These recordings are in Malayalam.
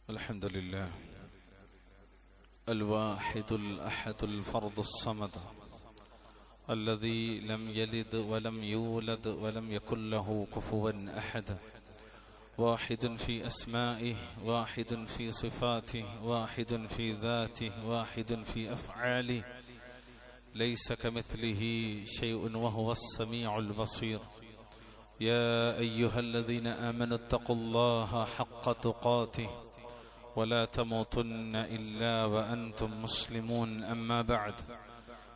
الحمد لله الواحد الأحد الفرد الصمد الذي لم يلد ولم يولد ولم يكن له كفوا أحد، واحد في أسمائه، واحد في صفاته، واحد في ذاته، واحد في أفعاله، ليس كمثله شيء وهو السميع البصير. يا أيها الذين آمنوا اتقوا الله حق تقاته ولا تموتن إلا وأنتم مسلمون. أما بعد،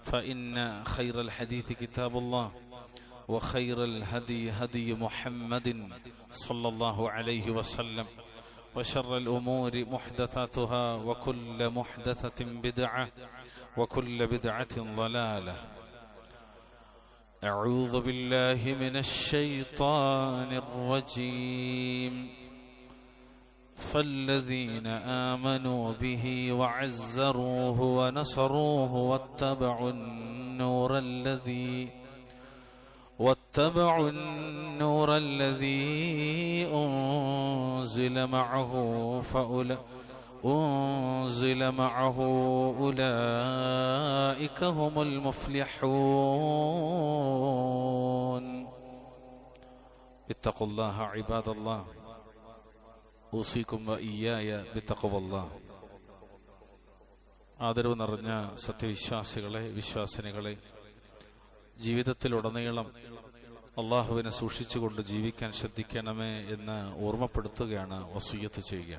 فإن خير الحديث كتاب الله، وخير الهدي هدي محمد صلى الله عليه وسلم، وشر الأمور محدثاتها، وكل محدثة بدعة، وكل بدعة ضلالة. أعوذ بالله من الشيطان الرجيم. فالذين آمنوا به وعزروه ونصروه واتبعوا النور الذي أنزل معه أولئك هم المفلحون. اتقوا الله عباد الله، ഊസിക്കും വഇയ്യായ ബിത്തഖ്വല്ലാഹ്. ആദരവ് നിറഞ്ഞ സത്യവിശ്വാസികളെ, വിശ്വാസിനികളെ, ജീവിതത്തിലുടനീളം അള്ളാഹുവിനെ സൂക്ഷിച്ചുകൊണ്ട് ജീവിക്കാൻ ശ്രദ്ധിക്കണമേ എന്ന് ഓർമ്മപ്പെടുത്തുകയാണ്, വസിയ്യത്ത് ചെയ്യുക.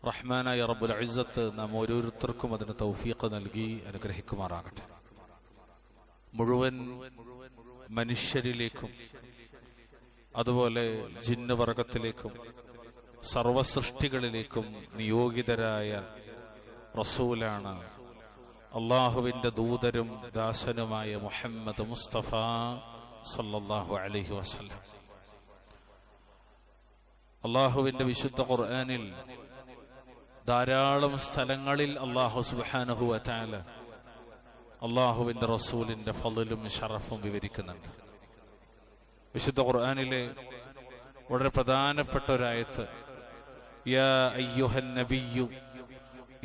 റഹ്മാനായ റബ്ബുൽ ഇസ്സത്ത് നാം ഓരോരുത്തർക്കും അതിന് തൗഫീഖ് നൽകി അനുഗ്രഹിക്കുമാറാകട്ടെ. മുഴുവൻ മനുഷ്യരിലേക്കും അതുപോലെ ജിന്നുവർഗത്തിലേക്കും സർവസൃഷ്ടികളിലേക്കും നിയോഗിതരായ റസൂലാണ് അള്ളാഹുവിന്റെ ദൂതരും ദാസനുമായ മുഹമ്മദ് മുസ്തഫ സല്ലല്ലാഹു അലൈഹി വസല്ലം. അള്ളാഹുവിന്റെ വിശുദ്ധ ഖുർആനിൽ ധാരാളം സ്ഥലങ്ങളിൽ അള്ളാഹു സുബ്ഹാനഹു വ തആല അള്ളാഹുവിന്റെ റസൂലിന്റെ ഫളലും ശറഫും വിവരിക്കുന്നുണ്ട്. വിശുദ്ധ ഖുർആനിലെ വളരെ പ്രധാനപ്പെട്ട ഒരായത്ത്, യാ അയ്യുഹൻ നബിയ്യു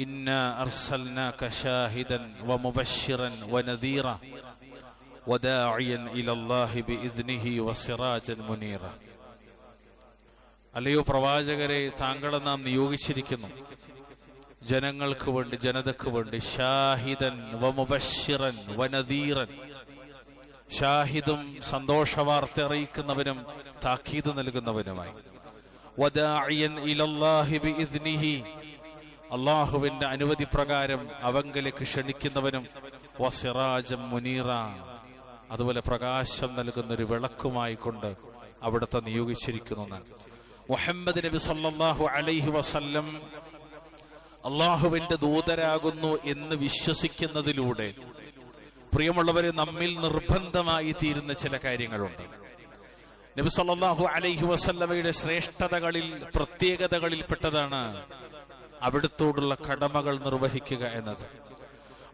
ഇന്നാ അർസൽനാക ഷാഹിദൻ വമുബശ്ശിറൻ വനദീറ വദാഇയൻ ഇലല്ലാഹി ബിഇദ്നിഹി വസിറാജൻ മുനീറ. അല്ലയോ പ്രവാചകരെ, താങ്കളെ നാം നിയോഗിച്ചിരിക്കുന്നു ജനങ്ങൾക്ക് വേണ്ടി, ജനതയ്ക്ക് വേണ്ടി, ഷാഹിദൻ വമുബശ്ശിറൻ വനദീറൻ, ഷാഹിദും സന്തോഷവാർത്ത അറിയിക്കുന്നവനും താക്കീത് നൽകുന്നവനുമായി, വദാഇയൻ ഇലല്ലാഹി ബിഇദ്നിഹി, അല്ലാഹുവിന്റെ അനുമതി പ്രകാരം അവങ്കലേക്ക് ക്ഷണിക്കുന്നവനും, വസിറാജൻ മുനീറ, അതുപോലെ പ്രകാശം നൽകുന്ന ഒരു വിളക്കുമായി കൊണ്ട് അവിടുത്തെ നിയോഗിച്ചിരിക്കുന്നു. മുഹമ്മദ് നബി സല്ലല്ലാഹു അലൈഹി വസല്ലം അല്ലാഹുവിന്റെ ദൂതരാകുന്നു എന്ന് വിശ്വസിക്കുന്നതിലൂടെ പ്രിയമുള്ളവരെ, നമ്മിൽ നിർബന്ധമായി തീരുന്ന ചില കാര്യങ്ങളുണ്ട്. നബി സല്ലല്ലാഹു അലൈഹി വസല്ലമയുടെ ശ്രേഷ്ഠതകളിൽ, പ്രത്യേകതകളിൽപ്പെട്ടതാണ് അവിടുത്തോടുള്ള കടമകൾ നിർവഹിക്കുക എന്നത്.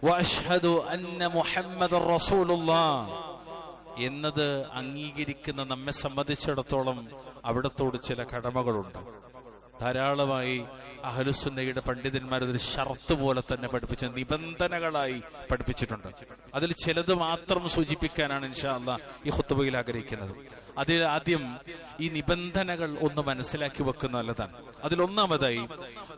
വഅശ്ഹദു അന്ന മുഹമ്മദർ റസൂലുള്ളാഹ് എന്നത് അംഗീകരിക്കുന്ന നമ്മെ സംബന്ധിച്ചിടത്തോളം അവിടത്തോട് ചില കടമകളുണ്ട്. ധാരാളമായി അഹ്ലുസുന്നയുടെ പണ്ഡിതന്മാർ ഒരു ഷർത്ത് പോലെ തന്നെ പഠിപ്പിച്ച, നിബന്ധനകളായി പഠിപ്പിച്ചിട്ടുണ്ട്. അതിൽ ചിലത് മാത്രം സൂചിപ്പിക്കാനാണ് ഇൻഷാ അല്ലാഹ് ഈ ഖുത്ബയിൽ ആഗ്രഹിക്കുന്നത്. അതിൽ ആദ്യം ഈ നിബന്ധനകൾ ഒന്ന് മനസ്സിലാക്കി വെക്കുന്ന നല്ലതാണ്. അതിലൊന്നാമതായി,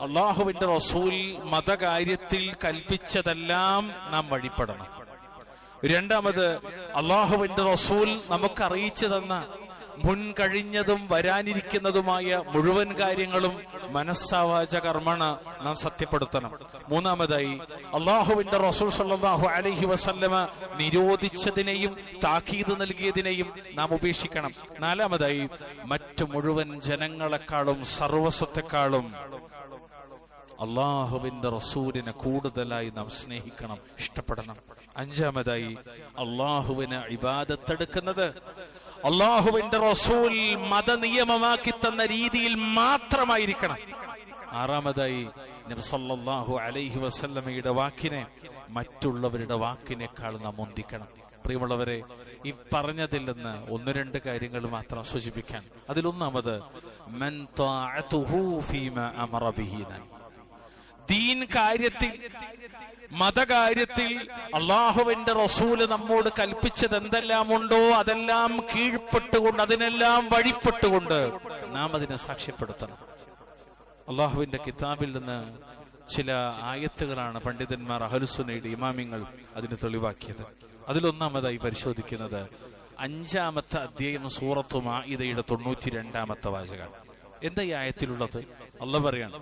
അള്ളാഹുവിന്റെ റസൂൽ മതകാര്യത്തിൽ കൽപ്പിച്ചതെല്ലാം നാം വഴിപ്പെടണം. രണ്ടാമത്, അള്ളാഹുവിന്റെ റസൂൽ നമുക്ക് അറിയിച്ചു തന്ന മുൻകഴിഞ്ഞതും വരാനിരിക്കുന്നതുമായ മുഴുവൻ കാര്യങ്ങളും മനസ്സാവാച കർമ്മണ നാം സത്യപ്പെടുത്തണം. മൂന്നാമതായി, അള്ളാഹുവിന്റെ റസൂൽ സല്ലല്ലാഹു അലൈഹി വസല്ലമ നിരോധിച്ചതിനെയും താക്കീത് നൽകിയതിനെയും നാം ഉപേക്ഷിക്കണം. നാലാമതായി, മറ്റു മുഴുവൻ ജനങ്ങളെക്കാളും സർവസ്വത്തെക്കാളും അള്ളാഹുവിന്റെ റസൂലിനെ കൂടുതലായി നാം സ്നേഹിക്കണം, ഇഷ്ടപ്പെടണം. അഞ്ചാമതായി, അള്ളാഹുവിന് ഇബാദത്തെടുക്കുന്നത് അള്ളാഹുവിന്റെ റസൂൽ മതനിയമമാക്കി തന്ന രീതിയിൽ മാത്രമായിരിക്കണം. ആറാമതായി, നബി സല്ലല്ലാഹു അലൈഹി വസല്ലമയുടെ വാക്കിനെ മറ്റുള്ളവരുടെ വാക്കിനേക്കാൾ നാം മുന്തിക്കണം. പ്രിയമുള്ളവരെ, ഈ പറഞ്ഞതിൽ നിന്ന് ഒന്ന് രണ്ട് കാര്യങ്ങൾ മാത്രം സൂചിപ്പിക്കാൻ. അതിലൊന്നാമത്, മൻ ത്വാഅതുഹു ഫീമാ അമറ ബിഹി. ദീൻ കാര്യത്തിൽ, മതകാര്യത്തിൽ അള്ളാഹുവിന്റെ റസൂല് നമ്മോട് കൽപ്പിച്ചത് എന്തെല്ലാം ഉണ്ടോ അതെല്ലാം കീഴ്പ്പെട്ടുകൊണ്ട്, അതിനെല്ലാം വഴിപ്പെട്ടുകൊണ്ട് നാം അതിനെ സാക്ഷ്യപ്പെടുത്തണം. അള്ളാഹുവിന്റെ കിതാബിൽ നിന്ന് ചില ആയത്തുകളാണ് പണ്ഡിതന്മാർ, അഹ്ലുസുന്നയുടെ ഇമാമിങ്ങൾ അതിന് തെളിവാക്കിയത്. അതിലൊന്നാമതായി പരിശോധിക്കുന്നത് 5-ാമത്തെ അധ്യായം സൂറത്തു മാഇദയുടെ 92-ാമത്തെ വാചകം. എന്താ ഈ ആയത്തിലുള്ളത്? അല്ലാഹു പറയാണ്,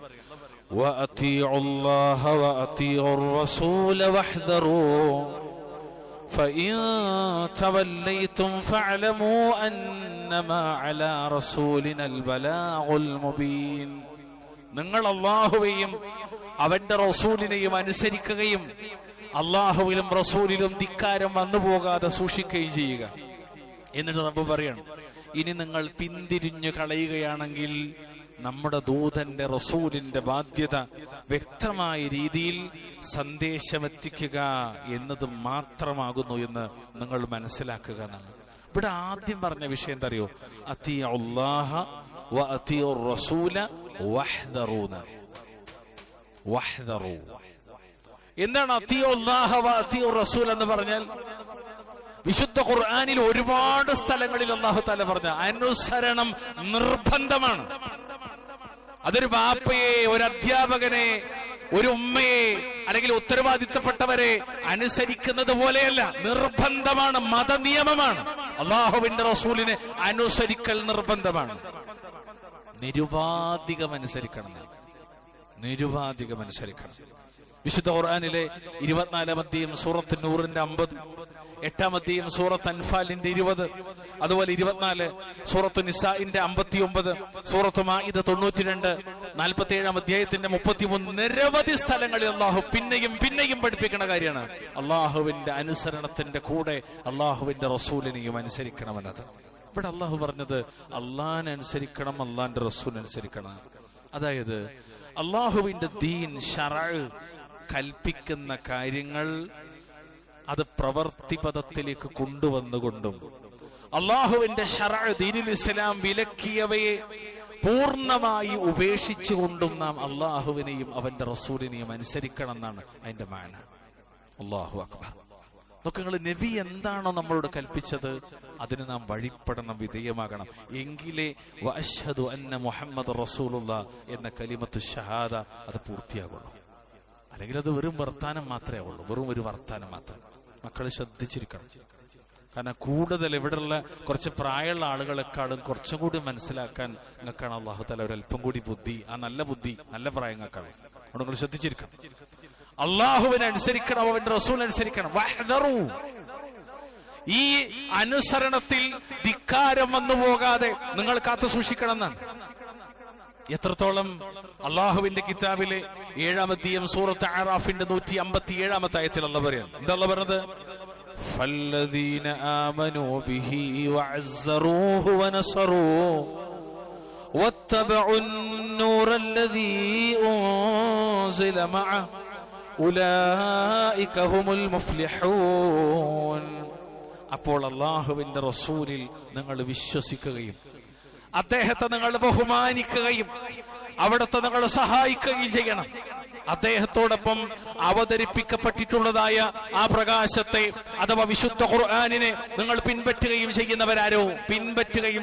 وَأَطِيعُوا اللَّهَ وَأَطِيعُوا الرَّسُولَ وَاحْذَرُوا فَإِن تَوَلَّيْتُمْ فَاعْلَمُوا أَنَّمَا عَلَى رَسُولِنَا الْبَلَاغُ الْمُبِينُ. നിങ്ങൾ അല്ലാഹുവെയും അവന്റെ റസൂലിനെയും അനുസരിക്കുകയും അല്ലാഹുവിലും റസൂലിലും ധിക്കാരം വന്നുപോകാതെ സൂക്ഷിക്കുകയും ചെയ്യുക. എന്നിട്ട് റബ്ബ് പറയാണ്, ഇനി നിങ്ങൾ പിന്തിരിഞ്ഞു കളയുകയാണെങ്കിൽ നമ്മുടെ ദൂതന്റെ റസൂലിന്റെ ബാധ്യത വ്യക്തമായ രീതിയിൽ സന്ദേശമെത്തിക്കുക എന്നത് മാത്രമാകുന്നു എന്ന് നിങ്ങൾ മനസ്സിലാക്കുക എന്നാണ്. ഇവിടെ ആദ്യം പറഞ്ഞ വിഷയം എന്താ അറിയോ? അത്തിഉല്ലാഹ വ അത്തിഉർ റസൂല വഹ്ദറൂ. വഹ്ദറൂ എന്താണ് അത്തിഉല്ലാഹ വ അത്തിഉർ റസൂൽ എന്ന് പറഞ്ഞാൽ? വിശുദ്ധ ഖുർആനിൽ ഒരുപാട് സ്ഥലങ്ങളിൽ അല്ലാഹു തആല പറഞ്ഞ അനുസരണം നിർബന്ധമാണ്. അതൊരു ബാപ്പയെ, ഒരു അധ്യാപകനെ, ഒരു ഉമ്മയെ അല്ലെങ്കിൽ ഉത്തരവാദിത്തപ്പെട്ടവരെ അനുസരിക്കുന്നത് പോലെയല്ല, നിർബന്ധമാണ്, മതനിയമമാണ്. അല്ലാഹുവിന്റെ റസൂലിനെ അനുസരിക്കൽ നിർബന്ധമാണ്. നിരുപാധികം അനുസരിക്കണം, നിരുപാധികം അനുസരിക്കണം. വിശുദ്ധ ഖുർആനിലെ 24-ാം അധ്യായം സൂറത്ത് നൂറിന്റെ 50, 8-ാം അധ്യായം സൂറത്ത് അൻഫാലിന്റെ 20, അതുപോലെ 24 സൂറത്ത് നിസാഇന്റെ 59, സൂറത്ത് മാഇദ 92, 47-ാം അധ്യായത്തിന്റെ 33, നിരവധി സ്ഥലങ്ങളിൽ അള്ളാഹു പിന്നെയും പിന്നെയും പഠിപ്പിക്കുന്ന കാര്യമാണ് അള്ളാഹുവിന്റെ അനുസരണത്തിന്റെ കൂടെ അള്ളാഹുവിന്റെ റസൂലിനെയും അനുസരിക്കണമെന്നത്. ഇവിടെ അള്ളാഹു പറഞ്ഞത് അള്ളാഹിനെ അനുസരിക്കണം, അള്ളാഹിന്റെ റസൂലിനെ അനുസരിക്കണം. അതായത് അള്ളാഹുവിന്റെ ദീൻ, ശറഅ് കൽപ്പിക്കുന്ന കാര്യങ്ങൾ അത് പ്രവർത്തിപദത്തിലേക്ക് കൊണ്ടുവന്നുകൊണ്ടും അള്ളാഹുവിന്റെ ശറഅ് ദീനുൽ ഇസ്ലാം വിലക്കിയവയെ പൂർണ്ണമായി ഉപേക്ഷിച്ചുകൊണ്ടും നാം അള്ളാഹുവിനെയും അവന്റെ റസൂലിനെയും അനുസരിക്കണം എന്നാണ് അതിന്റെ മാന. അല്ലാഹു അക്ബർ. നോക്ക്, നിങ്ങൾ നബി എന്താണോ നമ്മളോട് കൽപ്പിച്ചത് അതിന് നാം വഴിപ്പെടണം, വിധേയമാകണം. എങ്കിലേ വഅശ്ഹദു അന്ന മുഹമ്മദ് റസൂലുള്ളാഹ് എന്ന കലിമത്തു ഷഹാദ അത് പൂർത്തിയാകുള്ളൂ. അല്ലെങ്കിൽ അത് വെറും വർത്താനം മാത്രമേ ഉള്ളൂ, വെറും ഒരു വർത്താനം മാത്രം. മക്കൾ ശ്രദ്ധിച്ചിരിക്കണം. കാരണം കൂടുതൽ ഇവിടെയുള്ള കുറച്ച് പ്രായമുള്ള ആളുകളെക്കാളും കുറച്ചും കൂടി മനസ്സിലാക്കാൻ നിങ്ങൾക്കാണ് അല്ലാഹു തആല ഒരല്പം കൂടി ബുദ്ധി, ആ നല്ല ബുദ്ധി, നല്ല പ്രായങ്ങൾക്കാണ്. അവിടെ നിങ്ങൾ ശ്രദ്ധിച്ചിരിക്കണം. അള്ളാഹുവിനെ അനുസരിക്കണം, അവന്റെ റസൂലിനെ അനുസരിക്കണം. വഹ്ദറൂ, ഈ അനുസരണത്തിൽ ധിക്കാരം വന്നു പോകാതെ നിങ്ങൾ കാത്തു സൂക്ഷിക്കണം എന്നാണ്. എത്രത്തോളം അള്ളാഹുവിന്റെ കിതാബിലെ 7-ാം അധ്യായം സൂറത്ത് അറാഫിന്റെ 157-ാമത്തെ ആയത്തിൽ അല്ലാഹു പറയാണ്, എന്താ അല്ലാഹു പറഞ്ഞത്? ഫല്ലദീന ആമനൂ ബിഹി വഅസ്സറൂഹു വനസറൂഹു വത്തബഉൻ നൂറല്ലദീ ഉൻസില മഅഹു ഉലൈക ഹുമുൽ മുഫ്ലിഹൂൻ. അപ്പോൾ അല്ലാഹുവിന്റെ റസൂലിൽ നിങ്ങൾ വിശ്വസിക്കുകയും അദ്ദേഹത്തെ നിങ്ങൾ ബഹുമാനിക്കുകയും അവിടുത്തെ നിങ്ങൾ സഹായിക്കുകയും ചെയ്യണം. അദ്ദേഹത്തോടൊപ്പം അവതരിപ്പിക്കപ്പെട്ടിട്ടുള്ളതായ ആ പ്രകാശത്തെ അഥവാ വിശുദ്ധ ഖുർആനിനെ നിങ്ങൾ പിൻപറ്റുകയും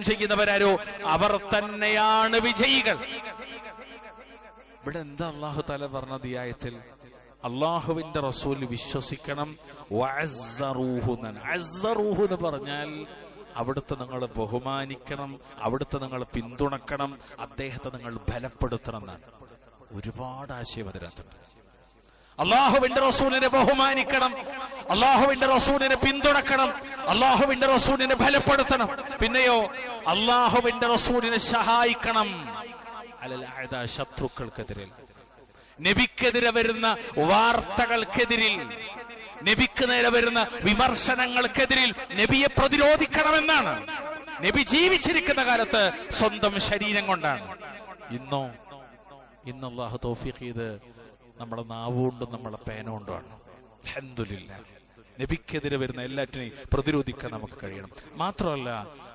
ചെയ്യുന്നവരാരോ അവർ തന്നെയാണ് വിജയികൾ. ഇവിടെ എന്താ അല്ലാഹു തആല പറഞ്ഞത് ഈ ആയത്തിൽ? അള്ളാഹുവിന്റെ റസൂൽ വിശ്വസിക്കണം. വഅസ്സറൂഹു എന്ന് പറഞ്ഞാൽ അവിടുത്തെ നിങ്ങൾ ബഹുമാനിക്കണം, അവിടുത്തെ നിങ്ങൾ പിന്തുണക്കണം, അദ്ദേഹത്തെ നിങ്ങൾ ബലപ്പെടുത്തണം എന്നാണ്. ഒരുപാട് ആശയം അതിനകത്തുണ്ട്. അള്ളാഹുവിന്റെ റസൂലിനെ ബഹുമാനിക്കണം, അള്ളാഹുവിന്റെ റസൂലിനെ പിന്തുണക്കണം, അള്ളാഹുവിന്റെ റസൂലിനെ ബലപ്പെടുത്തണം. പിന്നെയോ അള്ളാഹുവിന്റെ റസൂലിനെ സഹായിക്കണം. അലൽ അഅദാ, ശത്രുക്കൾക്കെതിരെ, നബിക്കെതിരെ വരുന്ന വാർത്തകൾക്കെതിരിൽ, നബിക്ക് നേരെ വരുന്ന വിമർശനങ്ങൾക്കെതിരിൽ നബിയെ പ്രതിരോധിക്കണമെന്നാണ്. നബി ജീവിച്ചിരിക്കുന്ന കാലത്ത് സ്വന്തം ശരീരം കൊണ്ടാണ്. ഇന്ന് അല്ലാഹു തൗഫീഖ് ചെയ്ത് നമ്മളെ നാവുകൊണ്ടും നമ്മളെ പേന കൊണ്ടുമാണ്. അൽഹംദുലില്ലാഹ്. നബിക്കെതിരെ വരുന്ന എല്ലാറ്റിനെയും പ്രതിരോധിക്കാൻ നമുക്ക് കഴിയണം. മാത്രമല്ല,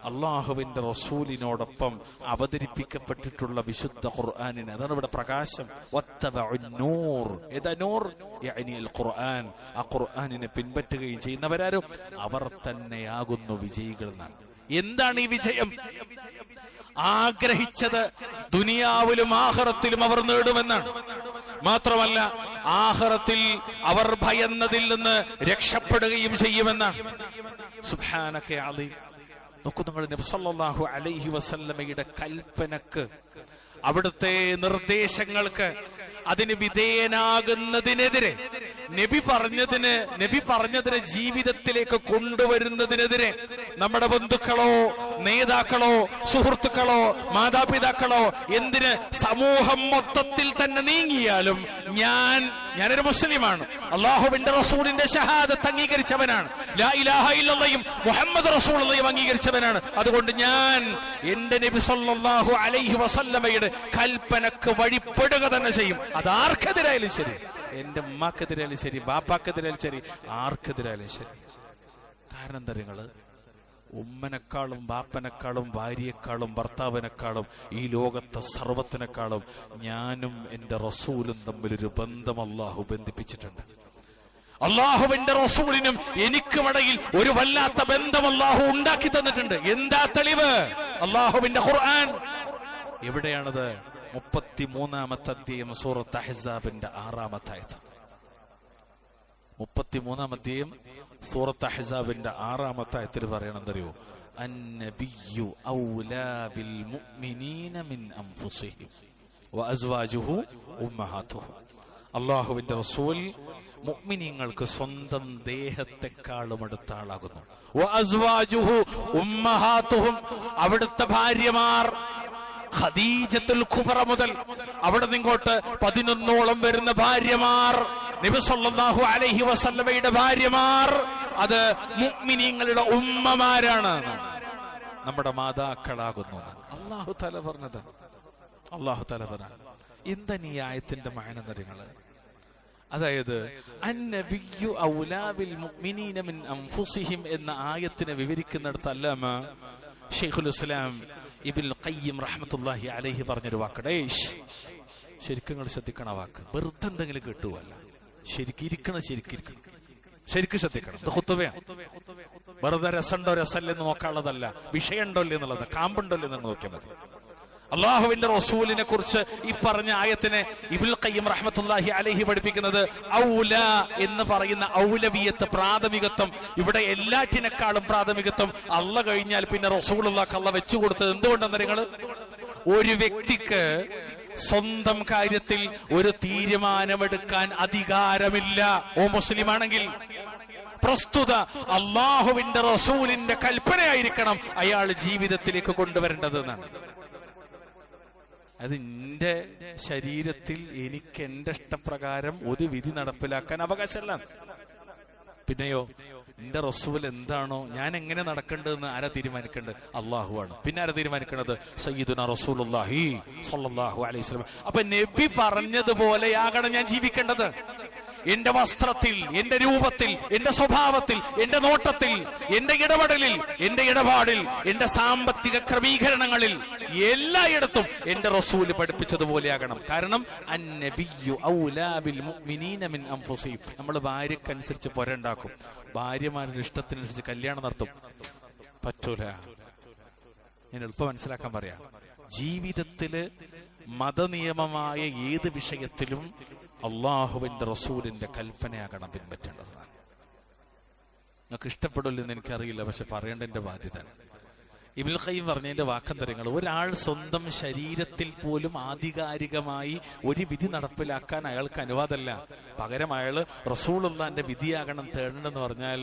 അള്ളാഹുവിന്റെ റസൂലിനോടൊപ്പം അവതരിപ്പിക്കപ്പെട്ടിട്ടുള്ള വിശുദ്ധ ഖുർആനിന്, അതാണ് ഇവിടെ പ്രകാശം. വത്തബഉന്നൂർ, ഏതാ നൂർ? യഅനി അൽ ഖുർആൻ. ആ ഖുർആനിനെ പിൻപറ്റുകയും ചെയ്യുന്നവരാരും അവർ തന്നെയാകുന്നു വിജയികൾ എന്നാണ്. എന്താണ് ഈ വിജയം? ആഗ്രഹിച്ചത് ദുനിയാവിലും ആഖിറത്തിലും അവർ നേടുമെന്നാണ്. മാത്രമല്ല, ആഖിറത്തിൽ അവർ ഭയന്നതിൽ നിന്ന് രക്ഷപ്പെടുകയും ചെയ്യുമെന്നാണ്. സുബ്ഹാനക യാ അലീം. നോക്കൂ നിങ്ങൾ, നബി സല്ലല്ലാഹു അലൈഹി വസല്ലമയുടെ കൽപ്പനക്ക്, അവിടുത്തെ നിർദ്ദേശങ്ങൾക്ക്, അതിന് വിധേയനാകുന്നതിനെതിരെ, നബി പറഞ്ഞതിനെ ജീവിതത്തിലേക്ക് കൊണ്ടുവരുന്നതിനെതിരെ നമ്മുടെ ബന്ധുക്കളോ നേതാക്കളോ സുഹൃത്തുക്കളോ മാതാപിതാക്കളോ എന്തിന് സമൂഹം മൊത്തത്തിൽ തന്നെ നീങ്ങിയാലും ഞാനൊരു മുസ്ലിമാണ്, അള്ളാഹുവിന്റെ റസൂലിന്റെ ഷഹാദത്ത് അംഗീകരിച്ചവനാണ്, ലാ ഇലാഹ ഇല്ലല്ലാഹും മുഹമ്മദ് റസൂലുള്ളാഹിയും അംഗീകരിച്ചവനാണ്. അതുകൊണ്ട് ഞാൻ എന്റെ നബി സല്ലല്ലാഹു അലൈഹി വസല്ലമയുടെ കൽപ്പനക്ക് വഴിപ്പെടുക തന്നെ ചെയ്യും. അതാർക്കെതിരായാലും ശരി, എന്റെ ഉമ്മാക്കെതിരായാലും ശരി, ബാപ്പാക്കെതിരായാലും ശരി, ആർക്കെതിരായാലും ശരി. കാരണം എന്താ നിങ്ങള്, ഉമ്മനെക്കാളും ബാപ്പനെക്കാളും ഭാര്യയെക്കാളും ഭർത്താവിനെക്കാളും ഈ ലോകത്തെ സർവത്തിനെക്കാളും ഞാനും എന്റെ റസൂലും തമ്മിലൊരു ബന്ധം അല്ലാഹു ബന്ധിപ്പിച്ചിട്ടുണ്ട്. അള്ളാഹുവിന്റെ റസൂലിനും എനിക്കുമിടയിൽ ഒരു വല്ലാത്ത ബന്ധം അല്ലാഹു ഉണ്ടാക്കി തന്നിട്ടുണ്ട്. എന്താ തെളിവ്? അള്ളാഹുവിന്റെ ഖുർആൻ. എവിടെയാണത്? 33-ാമത്തെ അധ്യായം സൂറത്ത് അഹ്സാബിന്റെ 6-ാമത്തെ ആയത്ത്. 33-ാം അധ്യായം സൂറത്ത് അഹ്സാബിന്റെ 6-ാമത്തെ ആയത്തിൽ പറയണെന്തറിയോ? അന്നബിയ്യു ഔലാ ബിൽ മുഅ്മിനീന മിൻ അൻഫുസിഹിം വഅസ്വാജുഹു ഉമ്മഹാതുഹും. അല്ലാഹുവിന്റെ റസൂൽ മുഅ്മിനീങ്ങൾക്ക് സ്വന്തം ദേഹത്തെക്കാളും അടുത്ത ആളാകുന്നു. വഅസ്വാജുഹു ഉമ്മഹാതുഹും, അവിടുത്തെ ഭാര്യമാർ ഖദീജത്തുൽ കുബ്ര മുതൽ അവിടെ നിങ്ങോട്ട് 11ഓളം വരുന്ന ഭാര്യമാർ, നബി സല്ലല്ലാഹു അലൈഹി വസല്ലമയുടെ ഭാര്യമാർ, അത് മുഅ്മിനീങ്ങളുടെ ഉമ്മമാരാണ്, നമ്മുടെ മാതാക്കളാകുന്നു. അല്ലാഹു തആല പറഞ്ഞത്. അല്ലാഹു തആല പറഞ്ഞത് എന്താ ഈ ആയത്തിന്റെ മഅന നിങ്ങള്? അതായത് അന്നബിയ്യു ഔലാ ബിൽ മുഅ്മിനീന മിൻ അൻഫുസിഹിം എന്ന ആയത്തിനെ വിവരിക്കുന്നിടത്ത് അല്ലാമ ശൈഖുൽ ഇസ്ലാം ഇബ്നുൽ ഖയ്യിം റഹ്മത്തുള്ളാഹി അലൈഹി പറഞ്ഞൊരു വാക്ക്. ശരിക്കും നിങ്ങൾ ശ്രദ്ധിക്കണം. ആ വാക്ക് വെറുതെ എന്തെങ്കിലും കേട്ടുവല്ല, ശരിക്കും ശ്രദ്ധിക്കണം. ഇത് ഖുത്ബയാണ്. വെറുതെ രസമുണ്ടോ രസമല്ലെന്ന് നോക്കാനുള്ളതല്ല, വിഷയമുണ്ടോ എന്നുള്ളത്, കാമ്പുണ്ടോ എന്ന് നോക്കിയാൽ മതി. അള്ളാഹുവിന്റെ റസൂലിനെ കുറിച്ച് ഈ പറഞ്ഞ ആയത്തിനെ ഇബ്നുൽ ഖയ്യിം റഹ്മത്തുള്ളാഹി അലൈഹി പഠിപ്പിക്കുന്നത് ഔല എന്ന് പറയുന്ന ഔലവിയത്ത്, പ്രാഥമികത്വം. ഇവിടെ എല്ലാറ്റിനേക്കാളും പ്രാഥമികത്വം അള്ള കഴിഞ്ഞാൽ പിന്നെ റസൂലുള്ളാഹിക്ക് അള്ള വെച്ചു കൊടുത്തത് എന്തുകൊണ്ടെന്ന് നിങ്ങൾ, ഒരു വ്യക്തിക്ക് സ്വന്തം കാര്യത്തിൽ ഒരു തീരുമാനമെടുക്കാൻ അധികാരമില്ല. ഓ മുസ്ലിമാണെങ്കിൽ പ്രസ്തുത അള്ളാഹുവിന്റെ റസൂലിന്റെ കൽപ്പനയായിരിക്കണം അയാൾ ജീവിതത്തിലേക്ക് കൊണ്ടുവരേണ്ടത് എന്നാണ്. അത് എന്റെ ശരീരത്തിൽ എനിക്ക് എന്റെ ഇഷ്ടപ്രകാരം ഒരു വിധി നടപ്പിലാക്കാൻ അവകാശമല്ല. പിന്നെയോ എന്റെ റസൂൽ എന്താണോ ഞാൻ എങ്ങനെ നടക്കേണ്ടതെന്ന് ആരാ തീരുമാനിക്കേണ്ടത്? അള്ളാഹുവാണ്. പിന്നെ ആരാ തീരുമാനിക്കേണ്ടത്? സയ്യിദുനാ റസൂലുള്ളാഹി സ്വല്ലല്ലാഹു അലൈഹി വസല്ലം. അപ്പൊ നബി പറഞ്ഞതുപോലെയാകണം ഞാൻ ജീവിക്കേണ്ടത്. എന്റെ വസ്ത്രത്തിൽ, എന്റെ രൂപത്തിൽ, എന്റെ സ്വഭാവത്തിൽ, എന്റെ നോട്ടത്തിൽ, എന്റെ ഇടപെടലിൽ, എന്റെ ഇടപാടിൽ, എന്റെ സാമ്പത്തിക ക്രമീകരണങ്ങളിൽ, എല്ലായിടത്തും എന്റെ റസൂല് പഠിപ്പിച്ചതുപോലെയാകണം. കാരണം അന്നബിയ്യു ഔലാ ബിൽ മുഅ്മിനീന മിൻ അൻഫുസിഹിം. നമ്മൾ ഭാര്യക്കനുസരിച്ച് പൊരണ്ടാക്കും, ഭാര്യമാരുടെ ഇഷ്ടത്തിനനുസരിച്ച് കല്യാണം നടത്തും. പറ്റൂല. ഞാൻ എളുപ്പം മനസ്സിലാക്കാൻ പറയാം. ജീവിതത്തില് മതനിയമമായ ഏത് വിഷയത്തിലും അള്ളാഹുവിന്റെ റസൂലിന്റെ കൽപ്പനയാകണം പിൻപറ്റേണ്ടതാണ്. നിങ്ങൾക്ക് ഇഷ്ടപ്പെടില്ലെന്ന് എനിക്കറിയില്ല, പക്ഷെ പറയേണ്ട എന്റെ ബാധ്യത. ഇബ്നുൽ ഖയ്യിം പറഞ്ഞതിന്റെ വാക്കെന്തരങ്ങൾ, ഒരാൾ സ്വന്തം ശരീരത്തിൽ പോലും ആധികാരികമായി ഒരു വിധി നടപ്പിലാക്കാൻ അയാൾക്ക് അനുവാദമല്ല. പകരം അയാൾ റസൂലുള്ളാഹിന്റെ വിധിയാകണം തേടണമെന്ന് പറഞ്ഞാൽ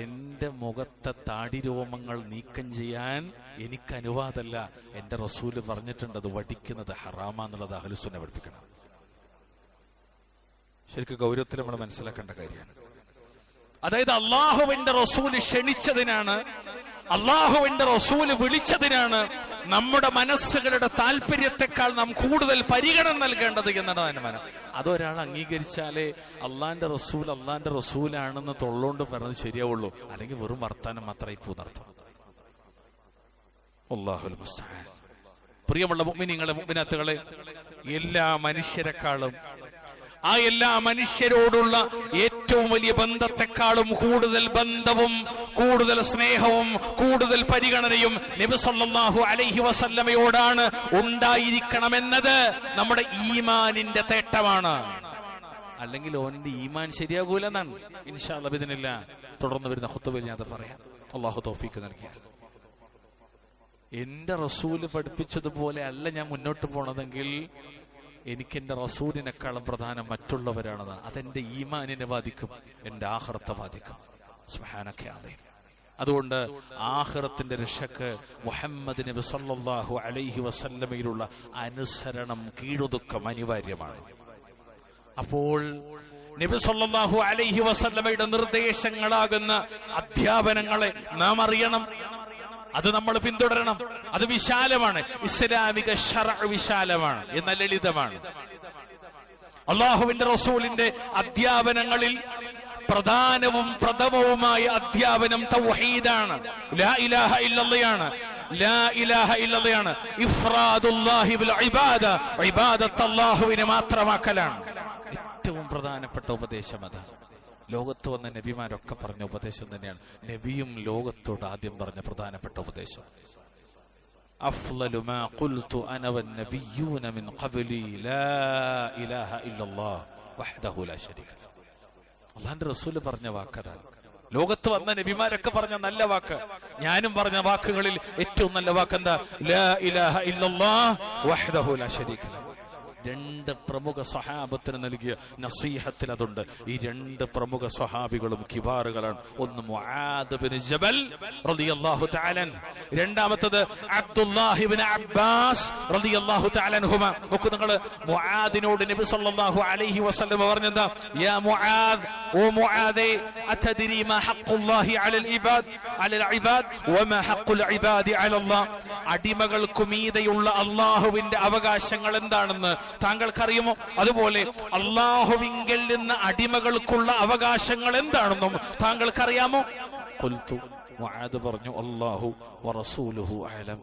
എന്റെ മുഖത്തെ താടിരോമങ്ങൾ നീക്കം ചെയ്യാൻ എനിക്ക് അനുവാദമല്ല. എന്റെ റസൂല് പറഞ്ഞിട്ടുണ്ട് അത് വടിക്കുന്നത് ഹറാമാന്നുള്ളത് അഹ്ലുസുന്ന പഠിപ്പിക്കണം. ശരിക്കും ഗൗരവത്തിൽ നമ്മൾ മനസ്സിലാക്കേണ്ട കാര്യമാണ്. അതായത് അള്ളാഹുവിന്റെ റസൂല് ക്ഷണിച്ചതിനാണ്, അള്ളാഹുവിന്റെ റസൂല് വിളിച്ചതിനാണ് നമ്മുടെ മനസ്സുകളുടെ താല്പര്യത്തെക്കാൾ നാം കൂടുതൽ പരിഗണന നൽകേണ്ടത് എന്നാണ് അതിന്റെ മനം. അതൊരാൾ അംഗീകരിച്ചാലേ അള്ളാന്റെ റസൂലാണെന്ന് തൊള്ളോണ്ട് പറഞ്ഞത് ശരിയാവുള്ളൂ. അല്ലെങ്കിൽ വെറും വർത്താനം മാത്രമായി പോകുന്നർത്ഥം. അല്ലാഹുൽ മുസ്തആൻ. പ്രിയമുള്ള മുഅ്മിനീങ്ങളെ, മുഅ്മിനാത്തുകളെ, എല്ലാ മനുഷ്യരെക്കാളും എല്ലാ മനുഷ്യരോടുള്ള ഏറ്റവും വലിയ ബന്ധത്തെക്കാളും കൂടുതൽ ബന്ധവും കൂടുതൽ സ്നേഹവും കൂടുതൽ പരിഗണനയും നബി സല്ലല്ലാഹു അലൈഹി വസല്ലമയോടാണ് ഉണ്ടായിരിക്കണമെന്നത് നമ്മുടെ ഈമാനിന്റെ തേട്ടമാണ്. അല്ലെങ്കിൽ ഓന്റെ ഈമാൻ ശരിയാകൂലെന്നാണ് ഇൻഷാ അല്ലാഹ് ബിദ്നില്ലാഹ് തുടർന്ന് വരുന്ന ഖുത്ബയിൽ ഞാൻ അത് പറയാം. അല്ലാഹു തൗഫീഖ് നൽകിയാൽ. എന്റെ റസൂല് പഠിപ്പിച്ചതുപോലെ അല്ല ഞാൻ മുന്നോട്ട് പോണതെങ്കിൽ എനിക്ക് എന്റെ റസൂലിനെക്കാളും പ്രധാനം മറ്റുള്ളവരാണെന്ന്. അതെന്റെ ഈമാനിനെ ബാധിക്കും, എന്റെ ആഖിറത്തെ ബാധിക്കും. സുബ്ഹാനക യാ അലീം. അതുകൊണ്ട് ആഖിറത്തിന്റെ രക്ഷക്ക് മുഹമ്മദ് നബി സല്ലല്ലാഹു അലൈഹി വസല്ലമയിലുള്ള അനുസരണം, കീഴൊതുക്കം അനിവാര്യമാണ്. അപ്പോൾ നബി സല്ലല്ലാഹു അലൈഹി വസല്ലമയുടെ നിർദ്ദേശങ്ങളാകുന്ന അധ്യാപനങ്ങളെ നാം അറിയണം, അത് നമ്മൾ പിന്തുടരണം. അത് വിശാലമാണ്. ഇസ്ലാമിക ശർഅ് വിശാലമാണ്, എന്നാൽ ലളിതമാണ്. അല്ലാഹുവിന്റെ റസൂലിന്റെ അധ്യാപനങ്ങളിൽ പ്രധാനവും പ്രഥമവുമായ അധ്യാപനം തൗഹീദാണ്. ലാ ഇലാഹ ഇല്ലല്ലാഹ്, ലാ ഇലാഹ ഇല്ലല്ലാഹ്. ഇഫ്റാദുല്ലാഹി ബിൽ ഇബാദ, ഇബാദത്ത് അല്ലാഹുവിനെ മാത്രമാക്കലാണ്. ഏറ്റവും പ്രധാനപ്പെട്ട ഉപദേശം അതാണ്. ലോകത്ത് വന്ന നബിമാരൊക്കെ പറഞ്ഞ ഉപദേശം തന്നെയാണ്. നബിയും ലോകത്തോട് ആദ്യം പറഞ്ഞ പ്രധാനപ്പെട്ട ഉപദേശം, അഫ്ളലു മാ ഖുൽതു അന വന്നബിയ്യൂന മിൻ ഖബ്ലി ലാ ഇലാഹ ഇല്ലല്ലാഹ് വഹ്ദഹു ലാ ശരീക ലഹു. അല്ലാഹുവിന്റെ റസൂൽ പറഞ്ഞ വാക്കതാണ്. ലോകത്ത് വന്ന നബിമാരൊക്കെ പറഞ്ഞ നല്ല വാക്ക്, ഞാനും പറഞ്ഞ വാക്കുകളിൽ ഏറ്റവും നല്ല വാക്ക് എന്താ? ലാ ഇലാഹ ഇല്ലല്ലാഹ് വഹ്ദഹു ലാ ശരീക ലഹു. രണ്ട് പ്രമുഖ സ്വഹാബത്തിന് നൽകിയ നസീഹത്തിൽ അതുണ്ട്. ഈ രണ്ട് പ്രമുഖ സ്വഹാബികളും കിബാറുകളാണ്. ഒന്ന് മുആദ് ഇബ്നു ജബൽ റളിയല്ലാഹു തആല അൻഹു, രണ്ടാമത്തേത് അബ്ദുല്ലാഹി ഇബ്നു അബ്ബാസ് റളിയല്ലാഹു തആല അൻഹുമാ. നോക്കൂ നിങ്ങൾ, മുആദിനോട് നബി സല്ലല്ലാഹു അലൈഹി വസല്ലം പറഞ്ഞത്, യാ മുആദ്, ഓ മുആദേ, അതദ്രി മാ ഹഖ്ഖുല്ലാഹി അലൽ ഇബാദ് വമാ ഹഖ്ഖുൽ ഇബാദി അലല്ലാഹ്. അടിമകൾക്ക് മീതെയുള്ള അല്ലാഹുവിന്റെ അവകാശങ്ങൾ എന്താണെന്ന് താങ്കൾക്കറിയുമോ? അതുപോലെ അല്ലാഹുവിങ്കൽ നിന്ന് അടിമകൾക്കുള്ള അവകാശങ്ങൾ എന്താണെന്നും താങ്കൾക്കറിയാമോ? ഖുൽതു, മുആദ് പറഞ്ഞു, അല്ലാഹു വറസൂലുഹു അഅലം.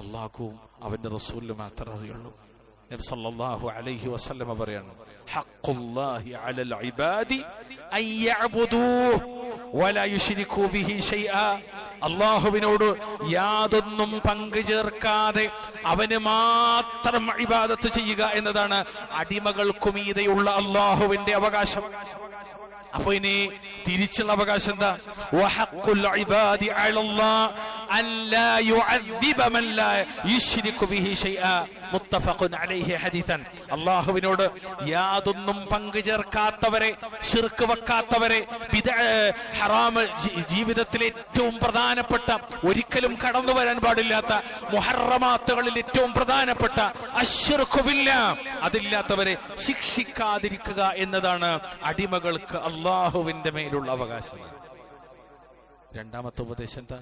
അല്ലാഹുവും അവന്റെ റസൂലിനും മാത്രമേ അറിയുള്ളൂ. നബി സല്ലല്ലാഹു അലൈഹി വസല്ലം പറയാണ്, ഹഖ്ഖുല്ലാഹി അലൽ ഇബാദി അൻ യഅ്ബുദൂഹു വലാ യുശ്രികൂ ബിഹി ശൈആ. അല്ലാഹുവിനോട് യാതൊന്നും പങ്കു ചേർക്കാതെ അവന് മാത്രം ഇബാദത്ത് ചെയ്യുക എന്നതാണ് അടിമകൾക്കു മീതെയുള്ള അല്ലാഹുവിന്റെ അവകാശം. അപ്പൊ ഇനി തിരിച്ചുള്ള അവകാശം എന്താ? വഹഖുൽ ഇബാദി അലല്ലാഹ് അൻ ലാ യുഅദ്ദിബ മൻ ലാ യുശ്രികു ബിഹി ശൈആ. മുത്തഫഖുൻ അലൈഹി ഹദീസൻ. അല്ലാഹുവിനോട് യാതൊന്നും പങ്കു ചേർക്കാത്തവരെ, ശിർക്ക് വെക്കാത്തവരെ, ഹറാം ജീവിതത്തിലെ ഏറ്റവും പ്രധാനപ്പെട്ട, ഒരിക്കലും കടന്നു വരാൻ പാടില്ലാത്ത മുഹറമാത്തുകളിൽ ഏറ്റവും പ്രധാനപ്പെട്ട അശ്ശിർക്കു ബില്ലാഹ്, അതില്ലാത്തവരെ ശിക്ഷിക്കാതിരിക്കുക എന്നതാണ് അടിമകൾക്ക് അല്ലാഹുവിന്റെ മേലുള്ള അവകാശം. രണ്ടാമത്തെ ഉപദേശം എന്താ?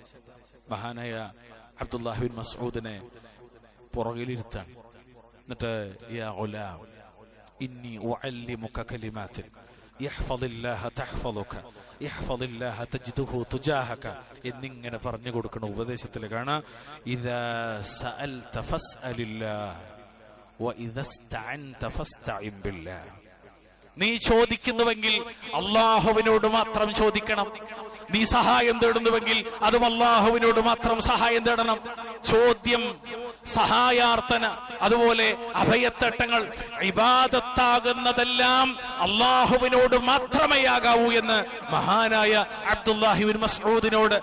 മഹാനായ അബ്ദുല്ലാഹി ബിൻ മസ്ഊദിനെ പുറകിലിരുത്താണ്. എന്നിട്ട്, യാ ഗുലാം ഇന്നി ഉഅല്ലിമുക കലിമാത്തിൻ യഹ്ഫദില്ലാഹ തഹ്ഫദുക യഹ്ഫദില്ലാഹ തജിദുഹു തുജാഹക എന്നിങ്ങനെ പറഞ്ഞു കൊടുക്കുന്ന ഉപദേശത്തിൽ കാണാം, ഇദാ സഅൽത ഫസ്അലില്ലാഹ് വഇദാ ഇസ്തഅൻത ഫസ്തഇൻ ബില്ലാഹ്. നീ ചോദിക്കുന്നുവെങ്കിൽ അല്ലാഹുവിനോട് മാത്രം ചോദിക്കണം. നീ സഹായം തേടുന്നുവെങ്കിൽ അതും അല്ലാഹുവിനോട് മാത്രം സഹായം തേടണം. ചോദ്യം, സഹായാർത്ഥന, അതുപോലെ അഭയത്തട്ടങ്ങൾ, ഇബാദത്താകുന്നതെല്ലാം അല്ലാഹുവിനോട് മാത്രമേ ആകാവൂ എന്ന് മഹാനായ അബ്ദുല്ലാഹി ബിൻ മസ്ഊദിനോട്,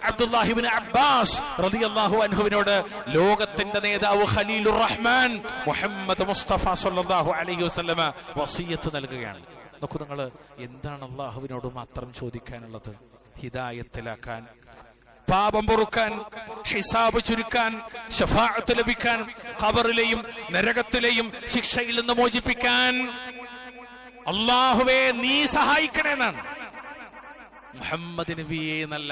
അബ്ദുല്ലാഹി ബിൻ അബ്ബാസ് റളിയല്ലാഹു അൻഹുവിനോട് ലോകത്തിന്റെ നേതാവ് ഖലീലുർ റഹ്മാൻ മുഹമ്മദ് മുസ്തഫ സല്ലല്ലാഹു അലൈഹി വസല്ലമ വസിയത്ത് നൽകുകയാണ്. നോക്കൂ നിങ്ങൾ, എന്താണ് അല്ലാഹുവിനോട് മാത്രം ചോദിക്കാനുള്ളത്? ഹിദായത്തിലാക്കാൻ, പാപം പൊറുക്കാൻ, ഹിസാബ് ചുരുക്കാൻ, ശഫാഅത്ത് ലഭിക്കാൻ, ഖബറിലെയും നരകത്തിലെയും ശിക്ഷയിൽ നിന്ന് മോചിപ്പിക്കാൻ. അല്ലാഹുവേ നീ സഹായിക്കണേന്നാണ്. മുഹമ്മദ് നബിയെ എന്നല്ല,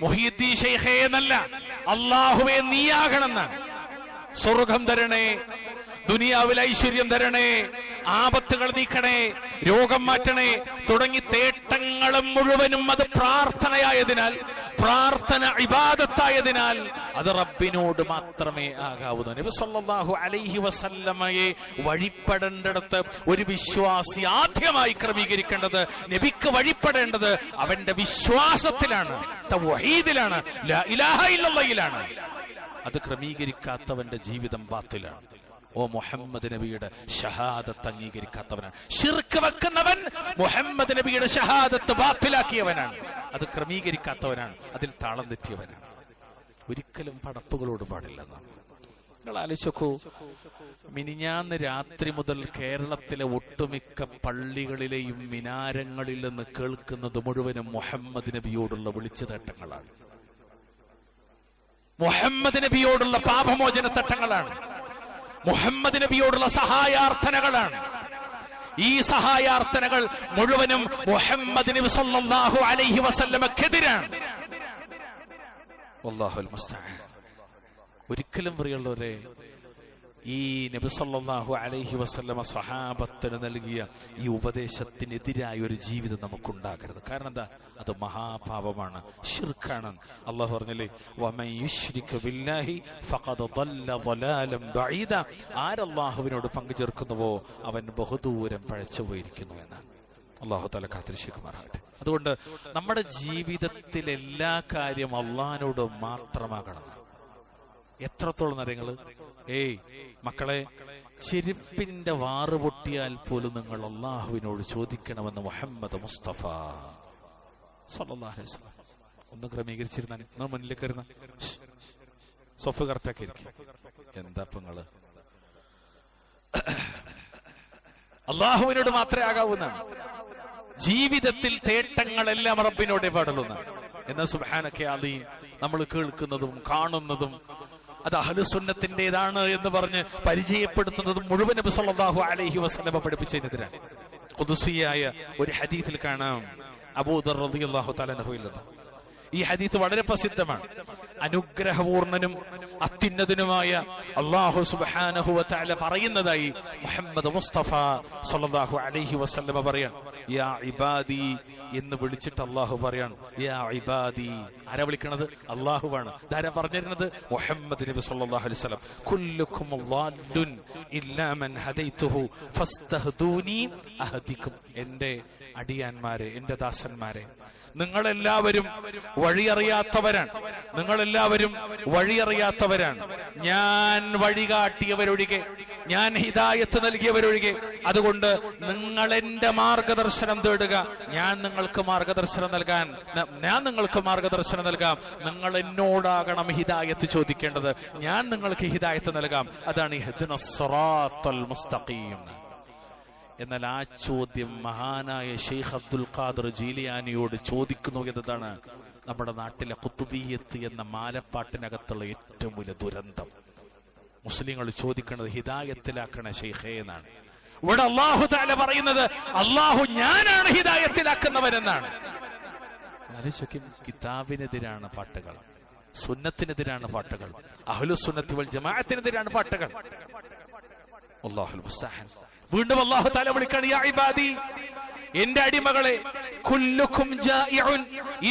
മുഹീദ്ദീൻ ശൈഖേ എന്നല്ല, അല്ലാഹുവേ നീയാകണമെന്നാണ്. സ്വർഗം തരണേ, ദുനിയാവിൽ ഐശ്വര്യം തരണേ, ആപത്തുകൾ നീക്കണേ, രോഗം മാറ്റണേ തുടങ്ങി തേട്ടങ്ങളും മുഴുവനും അത് പ്രാർത്ഥനയായതിനാൽ, പ്രാർത്ഥന ഇബാദത്തായതിനാൽ അത് റബ്ബിനോട് മാത്രമേ ആകാവൂ. നബി സല്ലല്ലാഹു അലൈഹി വസല്ലമയെ വഴിപ്പെടേണ്ടിടത്ത് ഒരു വിശ്വാസി ആദ്യമായി ക്രമീകരിക്കേണ്ടത്, നബിക്ക് വഴിപ്പെടേണ്ടത് അവന്റെ വിശ്വാസത്തിലാണ്, തൗഹീദിലാണ്, ലാ ഇലാഹ ഇല്ലല്ലാഹിലാണ്. അത് ക്രമീകരിക്കാത്തവന്റെ ജീവിതം ബാത്തിലാണ്. ഓ മുഹമ്മദ് നബിയുടെ ഷഹാദത്ത് അംഗീകരിക്കാത്തവനാണ്. ശിർക്ക് വെക്കുന്നവൻ മുഹമ്മദ് നബിയുടെ ഷഹാദത്ത് ബാത്തിലാക്കിയവനാണ്. അത് ക്രമീകരിക്കാത്തവനാണ്, അതിൽ താളം തെറ്റിയവനാണ്. ഒരിക്കലും പടപ്പുകളോട് പാടില്ലെന്നാണ്. നിങ്ങൾ ആലോചിച്ചോക്കൂ, മിനിഞ്ഞാന്ന് രാത്രി മുതൽ കേരളത്തിലെ ഒട്ടുമിക്ക പള്ളികളിലെയും മിനാരങ്ങളിൽ നിന്ന് കേൾക്കുന്നത് മുഴുവനും മുഹമ്മദ് നബിയോടുള്ള വിളിച്ചുതേട്ടങ്ങളാണ്, മുഹമ്മദ് നബിയോടുള്ള പാപമോചന തട്ടങ്ങളാണ്, മുഹമ്മദ് നബിയോടുള്ള സഹായാർത്ഥനകളാണ്. ഈ സഹായാർത്ഥനകൾ മുഴുവനും മുഹമ്മദ് നബി സല്ലല്ലാഹു അലൈഹി വസല്ലമക്കെതിരാണ്. വല്ലാഹുൽ മുസ്തആൻ. ഒരിക്കലും പ്രിയമുള്ളവരെ, ഈ നബി സല്ലല്ലാഹു അലൈഹി വസല്ലമ സ്വഹാബത്തിന് നൽകിയ ഈ ഉപദേശത്തിനെതിരായ ഒരു ജീവിതം നമുക്കുണ്ടാകരുത്. കാരണം എന്താ? അത് മഹാപാപമാണ്, ശിർക്കാണ്. അല്ലാഹു പറഞ്ഞില്ലേ, വമൻ യുശ്രിക് ബില്ലാഹി ഫഖദ് ضل ضلالا بعيدا. ആരല്ലാഹുവിനോട് പങ്കുചേർക്കുന്നുവോ അവൻ ബഹുദൂരം പഴച്ചുപോയിരിക്കുന്നു എന്നാണ്. അല്ലാഹു തആല കാത്തിരക്ഷിക്കുമാറാകട്ടെ. അതുകൊണ്ട് നമ്മുടെ ജീവിതത്തിൽ എല്ലാ കാര്യം അല്ലാഹുവിനോട് മാത്രമാകണം. എത്രത്തോളം അറിയങ്ങള്, മക്കളെ, ചെരുപ്പിന്റെ വാറ് പൊട്ടിയാൽ പോലും നിങ്ങൾ അള്ളാഹുവിനോട് ചോദിക്കണമെന്ന് മുഹമ്മദ് മുസ്തഫ സല്ലല്ലാഹു അലൈഹി വസല്ലം. ഒന്ന് ക്രമീകരിച്ചിരുന്ന നിങ്ങൾ മുന്നിലേക്ക് വരുന്ന സൊഫ് കറക്റ്റാക്കി ഇരിക്കും. എന്താ നിങ്ങള്? അള്ളാഹുവിനോട് മാത്രമേ ആകാവുന്നതാണ്. ജീവിതത്തിൽ തേട്ടങ്ങളെല്ലാം റബ്ബിനോടേ പാടുള്ളൂന്നാണ്. എന്നാൽ സുബ്ഹാനക അലീം നമ്മൾ കേൾക്കുന്നതും കാണുന്നതും അത് അഹ്ലുസുന്നത്തിന്റേതാണ് എന്ന് പറഞ്ഞ് പരിചയപ്പെടുത്തുന്നതും മുഴുവൻ നബി സല്ലല്ലാഹു അലൈഹി വസല്ലം പഠിപ്പിച്ചതിനെതിരാണ്. ഖുദ്സിയായ ഒരു ഹദീസിൽ കാണാം, അബൂദർ റളിയല്ലാഹു തആല അൻഹുവിൽ നിന്ന്. ഈ ഹദീസ് വളരെ പ്രസിദ്ധമാണ്. അനുഗ്രഹപൂർണനും അത്യുന്നതനുമായ അല്ലാഹു സുബ്ഹാനഹു വ തആല പറയുന്നതായി മുഹമ്മദ് മുസ്തഫ സല്ലല്ലാഹു അലൈഹി വസല്ലം പറയാൻ, യാ ഇബാദി എന്ന് വിളിച്ചിട്ട് അല്ലാഹു പറയാൻ, യാ ഇബാദി. ആരാ വിളിക്കണത്? അല്ലാഹുവാണ്. ഇതാരാ പറഞ്ഞിരുന്നത്? മുഹമ്മദ് നബി സല്ലല്ലാഹു അലൈഹി വസല്ലം. കുല്ലുക്കും ളാദ്ദുൻ ഇല്ലാ മൻ ഹദൈതുഹു ഫസ്തഹ്ദൂനി അഹദിക്കും. എന്റെ അടിയാന്മാരെ, എന്റെ ദാസന്മാരെ, നിങ്ങളെല്ലാവരും വഴിയറിയാത്തവരാണ്, നിങ്ങളെല്ലാവരും വഴിയറിയാത്തവരാണ്. ഞാൻ വഴികാട്ടിയവരൊഴികെ, ഞാൻ ഹിദായത്ത് നൽകിയവരൊഴികെ. അതുകൊണ്ട് നിങ്ങൾ എന്റെ മാർഗദർശനം തേടുക, ഞാൻ നിങ്ങൾക്ക് മാർഗദർശനം നൽകാം. നിങ്ങൾ എന്നോടാകണം ഹിദായത്ത് ചോദിക്കേണ്ടത്, ഞാൻ നിങ്ങൾക്ക് ഹിദായത്ത് നൽകാം. അതാണ് ഇഹ്ദിനസ് സിറാത്തൽ മുസ്തഖീം. എന്നാൽ ആ ചോദ്യം മഹാനായ ഷെയ്ഖ് അബ്ദുൽ ഖാദിർ ജീലിയാനിയോട് ചോദിക്കുന്നു എന്നതാണ് നമ്മുടെ നാട്ടിലെ ഖുതുബിയ്യത്ത് എന്ന മാലപ്പാട്ടിനകത്തുള്ള ഏറ്റവും വലിയ ദുരന്തം. മുസ്ലിങ്ങൾ ചോദിക്കുന്നത് ഹിദായത്തിലാക്കണ ഷെയ്ഖേ എന്നാണ്. ഇവിടെ അല്ലാഹു തആല പറയുന്നത്, അല്ലാഹു ഞാനാണ് ഹിദായത്തിലാക്കുന്നവനെന്നാണ്. കിതാബിനെതിരാണ് പാട്ടുകൾ, സുന്നത്തിനെതിരാണ് പാട്ടുകൾ, അഹ്ലുസുന്നത്തി വൽ ജമാഅത്തിനെതിരാണ് പാട്ടുകൾ. അല്ലാഹുൽ മുസ്തഅൻ. വീണ്ടും അല്ലാഹു തആല വിളിക്കുകയാണ്, യാ ഇബാദി, എന്റെ അടിമകളെ, കുല്ലുക്കും ജായിഉൻ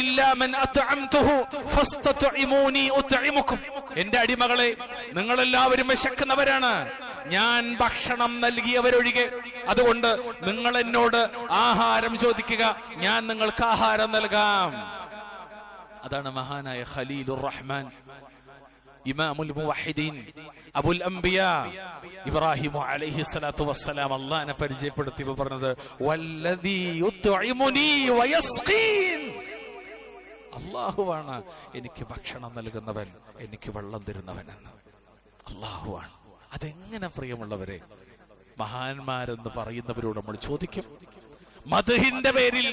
ഇല്ലാ മൻ അത്അംതുഹു ഫസ്തത്ഇമൂനി ഉത്ഇമുക്കും. എന്റെ അടിമകളെ, നിങ്ങളെല്ലാവരും വിശക്കുന്നവരാണ്, ഞാൻ ഭക്ഷണം നൽകിയവരൊഴികെ. അതുകൊണ്ട് നിങ്ങൾ എന്നോട് ആഹാരം ചോദിക്കുക, ഞാൻ നിങ്ങൾക്ക് ആഹാരം നൽകാം. അതാണ് മഹാനായ ഖലീലുർ റഹ്മാൻ, ഇമാമുൽ മുവഹിദീൻ, അബുൽ അംബിയാ ഇബ്രാഹിം അലൈഹി സ്വലാത്തു വസ്സലാം അല്ലാഹുവിനെ പരിചയപ്പെടുത്തിയപ്പോൾ പറഞ്ഞത്, വല്ലദീ യുത്ഇമുനി വയസ്ഖീൻ. അല്ലാഹുവാണ് എനിക്ക് ഭക്ഷണം നൽകുന്നവൻ, എനിക്ക് വെള്ളം തരുന്നവൻ എന്ന്. അല്ലാഹുവാണ്. അതെങ്ങനെ പ്രിയമുള്ളവരെ, മഹാന്മാരെന്ന് പറയുന്നവരോട് നമ്മൾ ചോദിക്കും. മദ്ഹിന്റെ പേരിൽ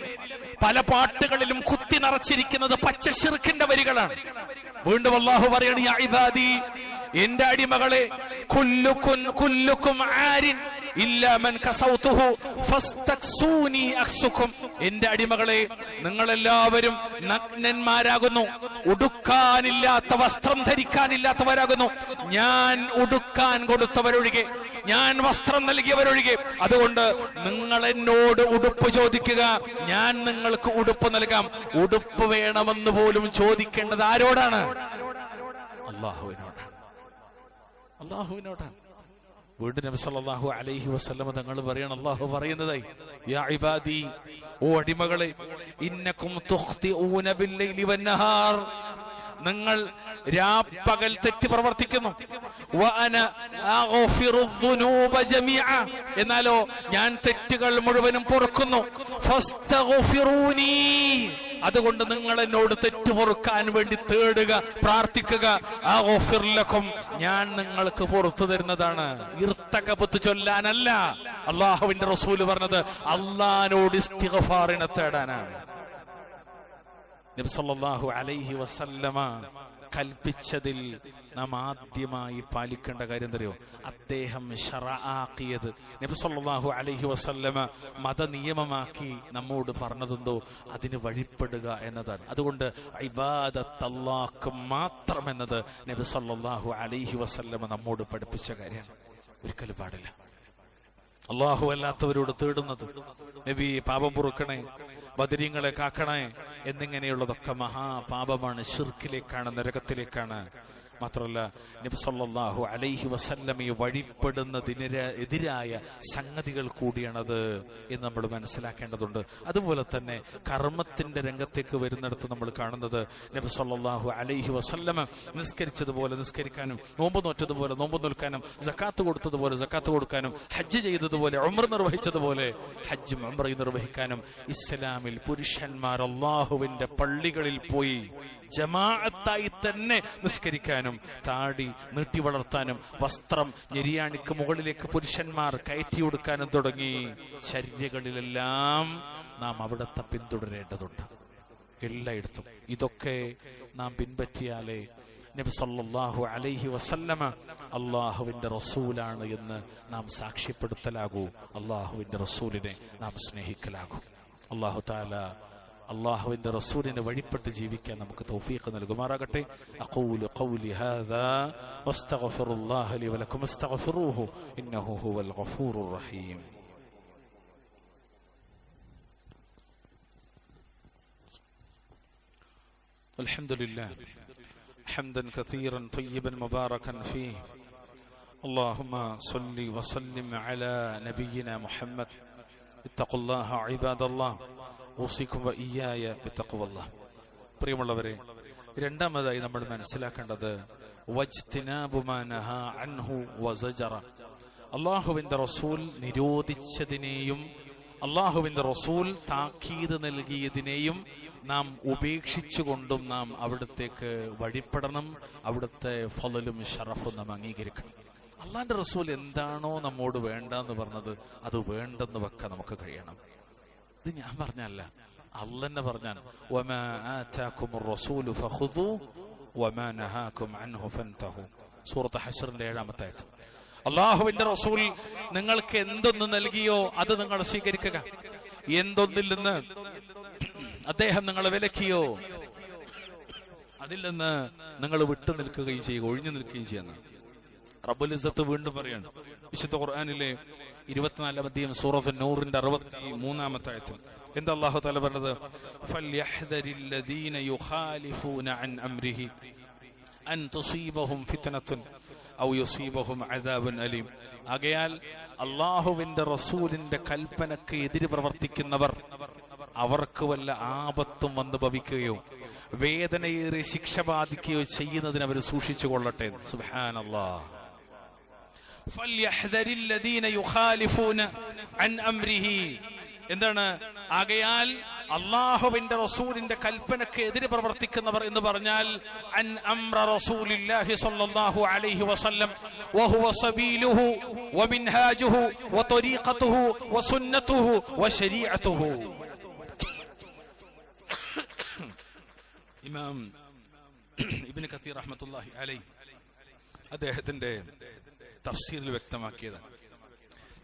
പല പാട്ടുകളിലും കുത്തി നിറച്ചിരിക്കുന്നത് പച്ച ശിർക്കിന്റെ വരികളാണ്. വീണ്ടും അല്ലാഹു പറയാണ്, യാ ഇബാദി, എന്റെ അടിമകളെ, കുല്ലുക്കും ആരിൻ ഇല്ലാ മൻ കസൗതുഹു ഫസ്തക്സൂനി അക്സുക്കും. എന്റെ അടിമകളെ, നിങ്ങളെല്ലാവരും നഗ്നന്മാരാകുന്നു, ഉടുക്കാനില്ലാത്ത വസ്ത്രം ധരിക്കാനില്ലാത്തവരാകുന്നു. ഞാൻ ഉടുക്കാൻ കൊടുത്തവരൊഴികെ, ഞാൻ വസ്ത്രം നൽകിയവരൊഴികെ. അതുകൊണ്ട് നിങ്ങൾ എന്നോട് ഉടുപ്പ് ചോദിക്കുക, ഞാൻ നിങ്ങൾക്ക് ഉടുപ്പ് നൽകാം. ഉടുപ്പ് വേണമെന്ന് പോലും ചോദിക്കേണ്ടത് ആരോടാണ്? അല്ലാഹുവിനോടാണ്. വീണ്ടും നബി സല്ലല്ലാഹു അലൈഹി വസല്ലം തങ്ങൾ പറയാണ്, അല്ലാഹു പറയുന്നതായി, യാ ഇബാദി, ഓ അടിമകളെ, ഇന്നകും തുഖ്തിഊന ബില്ലൈലി വന്നഹാർ, നിങ്ങൾ രാപ്പകൽ തെറ്റ് പ്രവർത്തിക്കുന്നു. എന്നാലോ ഞാൻ തെറ്റുകൾ മുഴുവനും പൊറുക്കുന്നു. അതുകൊണ്ട് നിങ്ങൾ എന്നോട് തെറ്റ് പൊറുക്കാൻ വേണ്ടി തേടുക, പ്രാർത്ഥിക്കുക. ഞാൻ നിങ്ങൾക്ക് പുറത്തു തരുന്നതാണ്. ഇർത്തകബത്ത് ചൊല്ലാനല്ല അള്ളാഹുവിന്റെ റസൂല് പറഞ്ഞത്, അള്ളാഹിനോട് ഇസ്തിഗ്ഫാറിനെ തേടാനാണ്. നബി സല്ലല്ലാഹു അലൈഹി വസല്ലമ കൽപ്പിച്ചതിൽ നാം ആദ്യമായി പാലിക്കേണ്ട കാര്യം എന്തറിയോ? അദ്ദേഹം ശറആക്കിയത്, നബി സല്ലല്ലാഹു അലൈഹി വസല്ലമ മതനിയമമാക്കി നമ്മോട് പറഞ്ഞതെന്തോ അതിന് വഴിപ്പെടുക എന്നതാണ്. അതുകൊണ്ട് ഇബാദത്ത് അല്ലാഹ്ക്ക് മാത്രം എന്നത് നബി സല്ലല്ലാഹു അലൈഹി വസല്ലമ നമ്മോട് പഠിപ്പിച്ച കാര്യമാണ്. ഒരിക്കലും പാടില്ല അല്ലാഹു അല്ലാത്തവരോട് തേടുന്നത്. നബി പാപം പൊറുക്കണേ, ബദരീങ്ങളെ കാക്കണേ എന്നിങ്ങനെയുള്ളതൊക്കെ മഹാപാപമാണ്, ശിർക്കിലേക്കാണ്, നരകത്തിലേക്കാണ്. മാത്രമല്ല നബി സല്ലല്ലാഹു അലൈഹി വസല്ലമയെ വഴിപ്പെടുന്നതിനെതിരായ സംഗതികൾ കൂടിയാണത് എന്ന് നമ്മൾ മനസ്സിലാക്കേണ്ടതുണ്ട്. അതുപോലെ തന്നെ കർമ്മത്തിന്റെ രംഗത്തേക്ക് വരുന്നിടത്ത് നമ്മൾ കാണുന്നത് നബി സല്ലല്ലാഹു അലൈഹി വസല്ലമ നിസ്കരിച്ചതുപോലെ നിസ്കരിക്കാനും, നോമ്പ് നോറ്റതുപോലെ നോമ്പ് നോൽക്കാനും, സക്കാത്ത് കൊടുത്തതുപോലെ സക്കാത്ത് കൊടുക്കാനും, ഹജ്ജ് ചെയ്തതുപോലെ ഉംറ നിർവഹിച്ചതുപോലെ ഹജ്ജും ഉംറയും നിർവഹിക്കാനും, ഇസ്ലാമിൽ പുരുഷന്മാർ അല്ലാഹുവിന്റെ പള്ളികളിൽ പോയി ജമാഅത്തായി തന്നെ നിസ്കരിക്കാനും, താടി നീട്ടി വളർത്താനും, വസ്ത്രം ഞെരിയാണിക്ക് മുകളിലേക്ക് പുരുഷന്മാർ കയറ്റി കൊടുക്കാനും തുടങ്ങി. ചര്യകളിലെല്ലാം നാം അവിടത്തെ പിന്തുടരേണ്ടതുണ്ട്. എല്ലായിടത്തും ഇതൊക്കെ നാം പിൻപറ്റിയാലേ നബി സല്ലല്ലാഹു അലൈഹി വസല്ലമ അള്ളാഹുവിന്റെ റസൂലാണ് എന്ന് നാം സാക്ഷ്യപ്പെടുത്തലാകൂ, അള്ളാഹുവിന്റെ റസൂലിനെ നാം സ്നേഹിക്കലാകൂ. അല്ലാഹു തആല അള്ളാഹുവിന്റെ റസൂലിനെ വഴിപ്പെട്ട് ജീവിക്കാൻ നമുക്ക് തൗഫീഖ് നൽകുമാറാകട്ടെ. അഖൂലു ഖൗലി ഹാദാ വസ്തഗ്ഫിറുല്ലാഹ ലി വലക്കും വസ്തഗ്ഫിറൂഹു ഇന്നഹു ഹുവൽ ഗഫൂറുർ റഹീം. അൽഹംദുലില്ലാഹ് ഹംദൻ കസീറൻ ത്വയ്യിബൻ മുബാറകൻ ഫീഹി. اللهم صل وسلم على نبينا محمد. اتقوا الله عباد الله. പ്രിയമുള്ളവരെ, രണ്ടാമതായി നമ്മൾ മനസ്സിലാക്കേണ്ടത് അള്ളാഹുവിന്റെ റസൂൽ നിരോധിച്ചതിനെയും അള്ളാഹുവിന്റെ റസൂൽ താക്കീത് നൽകിയതിനെയും നാം ഉപേക്ഷിച്ചുകൊണ്ടും നാം അവിടത്തേക്ക് വഴിപ്പെടണം. അവിടുത്തെ ഫളലും ഷറഫും നാം അംഗീകരിക്കണം. അള്ളാന്റെ റസൂൽ എന്താണോ നമ്മോട് വേണ്ടെന്ന് പറഞ്ഞത് അത് വേണ്ടെന്ന് വെക്കാൻ നമുക്ക് കഴിയണം. ഇത് ഞാൻ പറഞ്ഞല്ല, അള്ളന്നെ പറഞ്ഞാൽ സൂറത്ത് ഹശ്റിന്റെ 7-ാമത്തെ ആയത്ത്. അള്ളാഹുവിന്റെ റസൂൽ നിങ്ങൾക്ക് എന്തൊന്ന് നൽകിയോ അത് നിങ്ങൾ സ്വീകരിക്കുക. എന്തൊന്നിൽ നിന്ന് അദ്ദേഹം നിങ്ങളെ വിലക്കിയോ അതിൽ നിന്ന് നിങ്ങൾ വിട്ടു നിൽക്കുകയും ചെയ്യുക, ഒഴിഞ്ഞു നിൽക്കുകയും ചെയ്യുന്ന റബ്ബുൽ ഇസ്സത്ത് വീണ്ടും പറയാണ് വിശുദ്ധ ഖുർആനിലെ 24-ാം അധ്യായം സൂറത്ത് നൂറിന്റെ 63-ാമത്തെ ആയത്തിൽ. എന്താ അല്ലാഹു തആല പറഞ്ഞത്? ഫൽയഹ്ദരില്ലദീന യുഖാലിഫൂന അൻ അംരിഹി അൻ തുസീബഹും ഫിത്നത്തുൻ ഔ യുസീബഹും അദാബുൻ അലീം. ആകയാൽ അല്ലാഹുവിന്റെ റസൂലിന്റെ കൽപ്പനക്ക് എതിര് പ്രവർത്തിക്കുന്നവർ അവർക്ക് വല്ല ആപത്തും വന്ന് ഭവിക്കുകയോ വേദനയേറിയ ശിക്ഷ ബാധിക്കുകയോ ചെയ്യുന്നതിന് അവർ സൂക്ഷിച്ചു കൊള്ളട്ടെ. സുബ്ഹാനല്ലാഹ്. ഫൽയഹ്ദരില്ലദീന യുഖാലിഫൂന അൻ അംരിഹി. എന്താണ്? ആകയാൽ അല്ലാഹുവിന്റെ റസൂലിന്റെ കൽപ്പനക്ക് എതിരെ പ്രവർത്തിക്കുന്നവർ എന്ന് പറഞ്ഞാൽ അൻ അംറ റസൂലില്ലാഹി സ്വല്ലല്ലാഹു അലൈഹി വസല്ലം വഹുവ സബീലുഹു വമിൻഹാജുഹു വതരീഖതുഹു വസുന്നതുഹു വശരീഅതുഹു. ഇമാം ഇബ്നു കസീർ റഹ്മത്തുള്ളാഹി അലൈഹി അദ്ദേഹത്തിന്റെ തഫ്സീറിൽ വ്യക്തമാക്കിയതാണ്.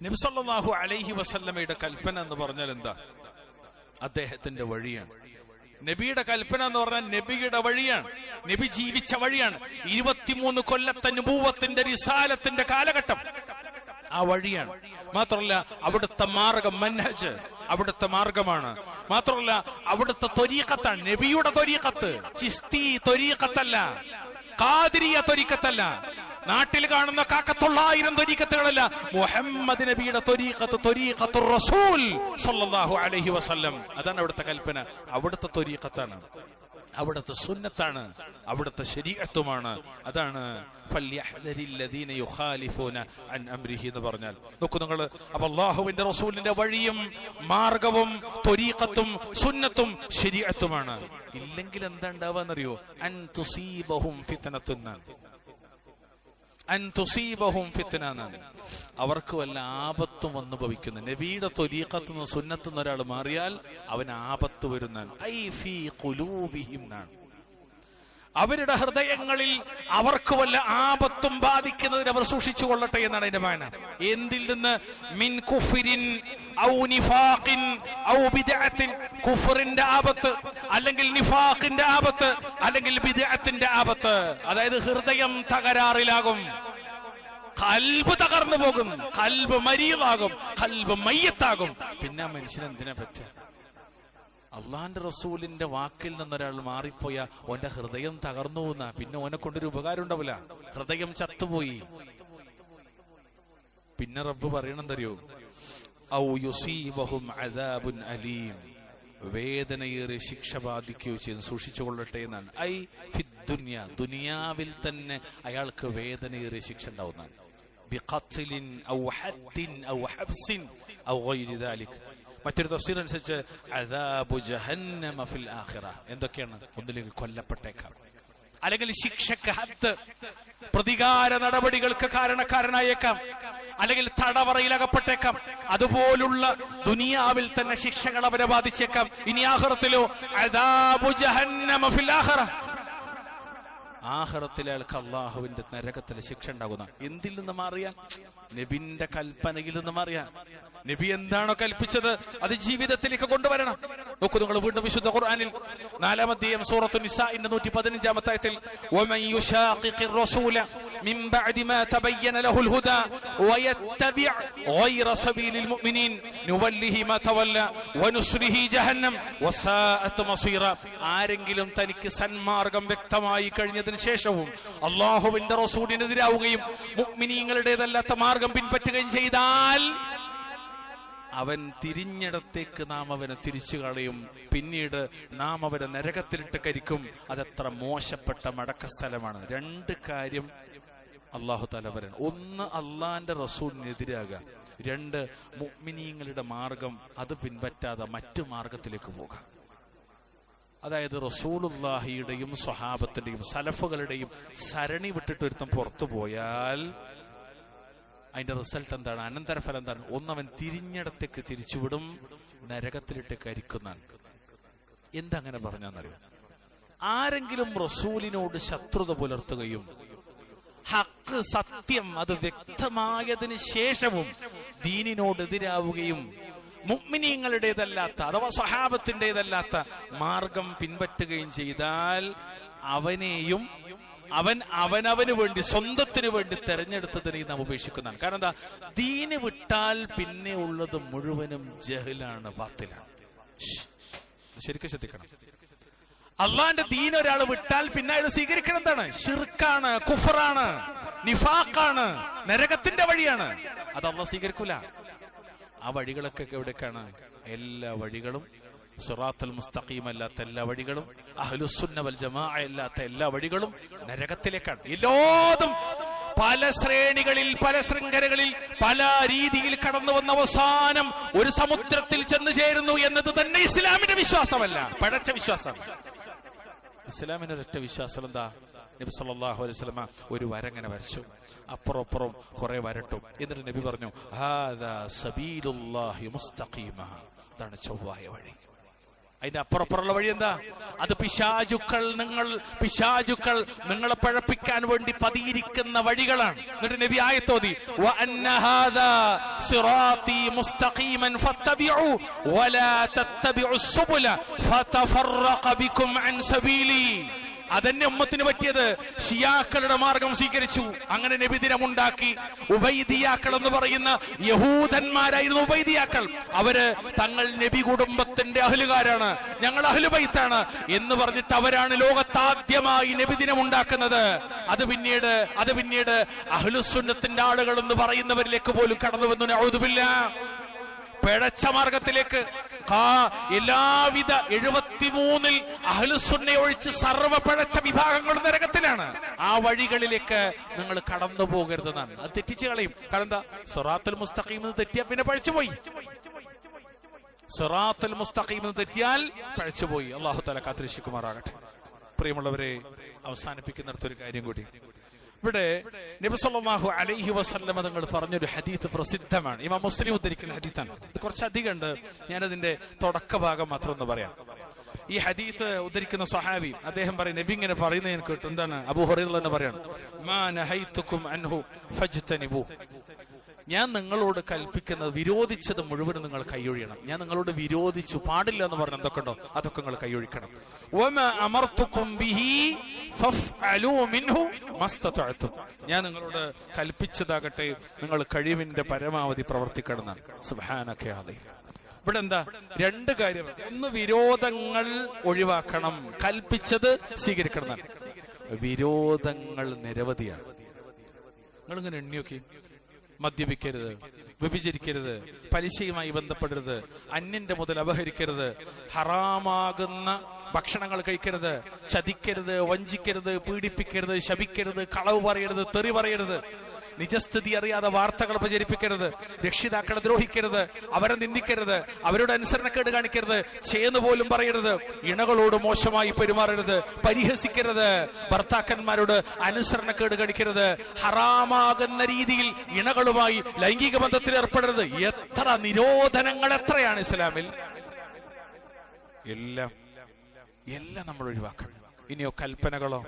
നബി സല്ലല്ലാഹു അലൈഹി വസല്ലമയുടെ കൽപ്പന എന്ന് പറഞ്ഞാൽ എന്താ? അദ്ദേഹത്തിന്റെ വഴിയാണ്. നബിയുടെ കൽപ്പന എന്ന് പറഞ്ഞാൽ നബിയുടെ വഴിയാണ്, നബി ജീവിച്ച വഴിയാണ്. 23 കൊല്ലത്തെ നുബുവത്തിന്റെ റിസാലത്തിന്റെ കാലഘട്ടം ആ വഴിയാണ്. മാത്രമല്ല അവിടുത്തെ മാർഗം, മൻഹജ് അവിടുത്തെ മാർഗമാണ്. മാത്രമല്ല അവിടുത്തെ ത്വരീഖത്താണ്, നബിയുടെ ത്വരീഖത്ത്. ചിസ്തി ത്വരീഖത്തല്ല, ഖാദിരിയ ത്വരീഖത്തല്ല, നാട്ടിൽ കാണുന്ന 900 ത്വരീഖത്തുകളല്ല. മുഹമ്മദ് നബിയുടെ ത്വരീഖത്ത്, ത്വരീഖത്തുർ റസൂൽ സല്ലല്ലാഹു അലൈഹി വസല്ലം. അതാണ് അവിടുത്തെ കൽപ്പന. അവിടുത്തെ ത്വരീഖത്താണ്, അവിടുത്തെ സുന്നത്താണ്, അവിടുത്തെ ശരീഅത്തുമാണ്. അതാണ് ഫല്യഹ്ദരില്ലദീന യുഖാലിഫൂന അൻ അംരിഹി എന്ന് പറഞ്ഞാൽ. നോക്കൂ നിങ്ങൾ, അപ്പോൾ അല്ലാഹുവിന്റെ റസൂലിന്റെ വഴിയും മാർഗവും ത്വരീഖത്തും സുന്നത്തും ശരീഅത്തുമാണ്. ഇല്ലെങ്കിൽ എന്താ ഉണ്ടാവാന്നറിയോ? അൻ തുസീബഹും ഫിത്നത്തുൻ, അൻ തുസീബഹും ഫിത്ന, അവർക്ക് വല്ല ആപത്തും വന്നു ഭവിക്കുന്നു. നബിയുടെ ത്വരീഖത്തുനിന്ന് സുന്നത്തുനിന്ന് ഒരാൾ മാറിയാൽ അവന് ആപത്ത് വരുന്നതാണ്. ഐ ഫീ ഖുലൂബിഹിം, അവരുടെ ഹൃദയങ്ങളിൽ അവർക്ക് വല്ല ആപത്തും ബാധിക്കുന്നതിന് അവർ സൂക്ഷിച്ചു കൊള്ളട്ടെ എന്നാണ് അതിന്റെ മാന. എന്തിൽ നിന്ന്? മിൻ കുഫ്രിൻ ഔ നിഫാഖിൻ ഔ ബിദ്അത്തിൻ, കുഫറിന്റെ ആപത്ത്, അല്ലെങ്കിൽ നിഫാഖിന്റെ ആപത്ത്, അല്ലെങ്കിൽ ബിദ്അത്തിന്റെ ആപത്ത്. അതായത് ഹൃദയം തകരാറിലാകും, ഖൽബ് തകർന്നു പോകും, ഖൽബ് മരീളാകും, ഖൽബ് മയ്യത്താകും. പിന്നെ ആ മനുഷ്യൻ എന്തിനാ പറ്റുക? അള്ളാന്റെ റസൂലിന്റെ വാക്കിൽ നിന്നൊരാൾ മാറിപ്പോയ ഓന്റെ ഹൃദയം തകർന്നു പോകുന്ന, പിന്നെ ഓനെ കൊണ്ടൊരു ഉപകാരം ഉണ്ടാവില്ല. ഹൃദയം ചത്തുപോയി. പിന്നെ റബ്ബ് പറയണെന്തറിയോ? ഔ യുസീബഹും അദാബുൻ അലീം, വേദനയേറിയ ശിക്ഷ ബാധിക്കുകയോ ചെയ്ത് സൂക്ഷിച്ചുകൊള്ളട്ടെ എന്നാണ്. ഐ ഫിദ്ദുനിയ, ദുനിയാവിൽ തന്നെ അയാൾക്ക് വേദനയേറിയ ശിക്ഷ ഉണ്ടാവുന്നതാണ്. ബിഖത്ലിൻ ഔ ഹദ്ദിൻ ഔ ഹബ്സിൻ ഔ ഗൈരി ദാലിക്. മറ്റൊരു തഫ്സീർ അനുസരിച്ച് അദാബു ജഹന്നമ ഫിൽ ആഖിറ. എന്തൊക്കെയാണ്? ഒന്നിലേക്ക് കൊല്ലപ്പെട്ടേക്കാം, അല്ലെങ്കിൽ ശിക്ഷക്ക് ഹദ്ദ്, പ്രതികാര നടപടികൾക്ക് കാരണക്കാരനായേക്കാം, അല്ലെങ്കിൽ തടവറയിലകപ്പെട്ടേക്കാം. അതുപോലുള്ള ദുനിയാവിൽ തന്നെ ശിക്ഷകൾ അവരെ ബാധിച്ചേക്കാം. ഇനി ആഖിറത്തിലോ അദാബു ജഹന്നമ ഫിൽ ആഖിറ, ആഖിറത്തിലെ ആൾക്ക് അള്ളാഹുവിന്റെ നരകത്തിലെ ശിക്ഷ ഉണ്ടാകുന്ന. എന്തിൽ നിന്ന് മാറിയാൻ? നബിന്റെ കൽപ്പനയിൽ നിന്ന് മാറിയാൻ. നബി എന്താണോ കൽപ്പിച്ചത് അത് ജീവിതത്തിലേക്ക് കൊണ്ടുവരണം. നോക്കൂ നിങ്ങൾ, വീണ്ടും വിശുദ്ധ ഖുർആനിൽ 4-ാം അധ്യായം സൂറത്തുൻ നിസാഇന്റെ 115-ാമത്തെ ആയത്തിൽ വമൻ യുശാഖിഖിർ റസൂല മിൻ ബഅദി മാ തബയ്യന ലഹുൽ ഹുദാ വയത്തബിഅ ഗൈറ സബീലിൽ മുഅ്മിനീൻ നുവല്ലിഹി മാ തവല്ല വനുസ്ലിഹി ജഹന്നം വസാഅത് മസീറ. ആരെങ്കിലും തനിക്ക് സന്മാർഗം വ്യക്തമായി കഴിഞ്ഞതിന് ശേഷവും അല്ലാഹുവിന്റെ റസൂലിനെതിരാവുകയും മുഅ്മിനീങ്ങളുടേതല്ലാത്ത മാർഗം പിൻപറ്റുകയും ചെയ്താൽ അവൻ തിരിഞ്ഞിടത്തേക്ക് നാം അവനെ തിരിച്ചു കളയും, പിന്നീട് നാം അവനെ നരകത്തിലിട്ട് കരിക്കും. അതെത്ര മോശപ്പെട്ട മടക്കസ്ഥലമാണ്. 2 കാര്യം അല്ലാഹു തആല പറയണം. 1, അള്ളാന്റെ റസൂലിനെതിരാകുക. 2, മുഅ്മിനീങ്ങളുടെ മാർഗം അത് പിൻപറ്റാതെ മറ്റു മാർഗത്തിലേക്ക് പോകുക. അതായത് റസൂലുള്ളാഹിയുടെയും സ്വഹാബത്തിന്റെയും സലഫുകളുടെയും സരണി വിട്ടിട്ട് ഒരുത്തം പുറത്തു പോയാൽ അതിന്റെ റിസൾട്ട് എന്താണ്? അനന്തരഫലം എന്താണ്? 1, അവൻ തിരിഞ്ഞിടത്തേക്ക് തിരിച്ചുവിടും, നരകത്തിലിട്ട് കരിക്കുന്നതാണ്. എന്തങ്ങനെ പറഞ്ഞാന്നറിയോ? ആരെങ്കിലും റസൂലിനോട് ശത്രുത പുലർത്തുകയും ഹക്ക്, സത്യം അത് വ്യക്തമായതിന് ശേഷവും ദീനിനോടെതിരാവുകയും മുഅ്മിനീങ്ങളുടേതല്ലാത്ത അഥവാ സ്വഹാബത്തിന്റേതല്ലാത്ത മാർഗം പിൻപറ്റുകയും ചെയ്താൽ അവനെയും അവനവന് വേണ്ടി, സ്വന്തത്തിന് വേണ്ടി തെരഞ്ഞെടുത്തതിനെ നാം ഉപേക്ഷിക്കുന്നതാണ്. കാരണം എന്താ? ദീന് വിട്ടാൽ പിന്നെ ഉള്ളത് മുഴുവനും ജഹലാണ്, ബാത്തിലാണ്. ശരിക്കും ശ്രദ്ധിക്കണം. അള്ളാന്റെ ദീൻ ഒരാൾ വിട്ടാൽ പിന്നെ അയാൾ സ്വീകരിക്കണം എന്താണ്? ശിർക്കാണ്, കുഫറാണ്, നിഫാഖാണ്, നരകത്തിന്റെ വഴിയാണ്. അത് അള്ളാഹ് സ്വീകരിക്കൂല. ആ വഴികളൊക്കെ എവിടേക്കാണ്? എല്ലാ വഴികളും സിറാത്തുൽ മുസ്തഖീം അല്ലാത്ത എല്ലാ വഴികളും, അഹ്ലുസുന്ന വൽ ജമാഅ അല്ലാത്ത എല്ലാ വഴികളും നരകത്തിലേക്കാണ്. എല്ലാതും പല ശ്രേണികളിൽ, പല ശൃംഖലകളിൽ, പല രീതിയിൽ കടന്നു വന്ന അവസാനം ഒരു സമുദ്രത്തിൽ ചെന്ന് ചേരുന്നു എന്നത് തന്നെ ഇസ്ലാമിന്റെ വിശ്വാസമല്ല, പഴച്ച വിശ്വാസം. ഇസ്ലാമിന്റെ ഒറ്റ വിശ്വാസം എന്താ? നബി സല്ലല്ലാഹു അലൈഹി വസല്ലമ ഒരു വരങ്ങനെ വരച്ചു, അപ്പുറം കുറെ വരട്ടും. എന്നിട്ട് നബി പറഞ്ഞു, ഹാദാ സബീലുല്ലാഹി മുസ്തഖീമ, അതാണ് ചൊവ്വായ വഴി. അതിന്റെ അപ്പുറപ്പുറമുള്ള വഴി എന്താ? അത് പിശാചുക്കൾ നിങ്ങളെ പഴപ്പിക്കാൻ വേണ്ടി പതിയിരിക്കുന്ന വഴികളാണ്. എന്നിട്ട് നബി ആയത്തോതി വഅന്ന ഹാദാ സിറാത്തി മുസ്തഖീമൻ ഫത്തബിഉ വലാ തത്തബിഉസ് സുബുല ഫതഫറഖ ബികും അൻ സബീലി. അതന്നെ ഉമ്മത്തിന് പറ്റിയത്. ഷിയാക്കളുടെ മാർഗം സ്വീകരിച്ചു, അങ്ങനെ നബിദിനമുണ്ടാക്കി. ഉബൈദിയാക്കൾ എന്ന് പറയുന്ന യഹൂദന്മാരായിരുന്നു ഉബൈദിയാക്കൾ. അവര് തങ്ങൾ നബി കുടുംബത്തിന്റെ അഹ്ലുകാരാണ്, ഞങ്ങൾ അഹ്ലുബൈത്താണ് എന്ന് പറഞ്ഞിട്ട് അവരാണ് ലോകത്താദ്യമായി നബിദിനം ഉണ്ടാക്കുന്നത്. അത് പിന്നീട് അഹ്ലുസുന്നത്തിന്റെ ആളുകൾ എന്ന് പറയുന്നവരിലേക്ക് പോലും കടന്നു വന്നു. നഊദു ബില്ലാഹ്. പിഴച്ച മാർഗത്തിലേക്ക് എല്ലാവിധ 73 അഹ്ലുസുന്നയെ ഒഴിച്ച് സർവ്വ പിഴച്ച വിഭാഗങ്ങളും നരകത്തിലാണ്. ആ വഴികളിലേക്ക് നിങ്ങൾ കടന്നു പോകരുതെന്നാണ്. അത് തെറ്റിച്ച് കളയും. കാരണം എന്താ? സിറാത്തുൽ മുസ്തഖീം തെറ്റിയാൽ പിന്നെ പഴിച്ചുപോയി. സിറാത്തുൽ മുസ്തഖീം തെറ്റിയാൽ പഴിച്ചുപോയി. അല്ലാഹു തആല കാത്തുരക്ഷിക്കുമാറാകട്ടെ. പ്രിയമുള്ളവരെ, അവസാനിപ്പിക്കുന്നിടത്തൊരു കാര്യം കൂടി. ഇവിടെ നബി സല്ലല്ലാഹു അലൈഹി വസല്ലം തങ്ങൾ പറഞ്ഞൊരു ഹദീത്ത് പ്രസിദ്ധമാണ്. ഇമാം മുസ്ലിം ഉദ്ധരിക്കുന്ന ഹദീത്താണ്. ഇത് കുറച്ചധികം ഉണ്ട്, ഞാനതിന്റെ തുടക്കഭാഗം മാത്രം ഒന്ന് പറയാം. ഈ ഹദീത്ത് ഉദ്ധരിക്കുന്ന സ്വഹാബി അദ്ദേഹം പറയും, നബി ഇങ്ങനെ പറയുന്നത് എനിക്ക് കേട്ടു. എന്താണ്? അബൂ ഹുറൈറ തന്നെ പറയാണ്, മാ നഹൈതുകും അൻഹു ഫജ്തനിബു. ഞാൻ നിങ്ങളോട് കൽപ്പിക്കുന്നത്, വിരോധിച്ചത് മുഴുവനും നിങ്ങൾ കൈയൊഴിയണം. ഞാൻ നിങ്ങളോട് വിരോധിച്ചു, പാടില്ല എന്ന് പറഞ്ഞ എന്തൊക്കെ ഉണ്ടോ അതൊക്കെ നിങ്ങൾ കൈയൊഴിക്കണം. വമാ അമർതുകും ബിഹി ഫഫ്അലൂ മിൻഹു മസ്തതഅതും. ഞാൻ നിങ്ങളോട് കൽപ്പിച്ചതാകട്ടെ നിങ്ങൾ കഴിവിന്റെ പരമാവധി പ്രവർത്തിക്കണം. സുബ്ഹാനക യാ അല്ലാഹ്. ഇവിടെ എന്താ? രണ്ട് കാര്യം. ഒന്ന്, വിരോധങ്ങൾ ഒഴിവാക്കണം, കൽപ്പിച്ചത് സ്വീകരിക്കണം. വിരോധങ്ങൾ നിരവധിയാണ്. നിങ്ങളിങ്ങനെ എണ്ണിയൊക്കെ മദ്യപിക്കരുത്, വ്യഭിചരിക്കരുത്, പലിശയുമായി ബന്ധപ്പെടരുത്, അന്യന്റെ മുതൽ അപഹരിക്കരുത്, ഹറാമാകുന്ന ഭക്ഷണങ്ങൾ കഴിക്കരുത്, ചതിക്കരുത്, വഞ്ചിക്കരുത്, പീഡിപ്പിക്കരുത്, ശപിക്കരുത്, കളവ് പറയരുത്, തെറി പറയരുത്, നിജസ്ഥിതി അറിയാതെ വാർത്തകൾ പ്രചരിപ്പിക്കരുത്, രക്ഷിതാക്കളെ ദ്രോഹിക്കരുത്, അവരെ നിന്ദിക്കരുത്, അവരുടെ അനുസരണക്കേട് കാണിക്കരുത്, ചേന്ന് പോലും പറയരുത്, ഇണകളോട് മോശമായി പെരുമാറരുത്, പരിഹസിക്കരുത്, ഭർത്താക്കന്മാരോട് അനുസരണക്കേട് കാണിക്കരുത്, ഹറാമാകുന്ന രീതിയിൽ ഇണകളുമായി ലൈംഗിക ബന്ധത്തിൽ ഏർപ്പെടരുത്. എത്ര നിരോധനങ്ങൾ എത്രയാണ് ഇസ്ലാമിൽ! എല്ലാം നമ്മൾ ഒഴിവാക്കണം. ഇനിയോ കൽപ്പനകളോ?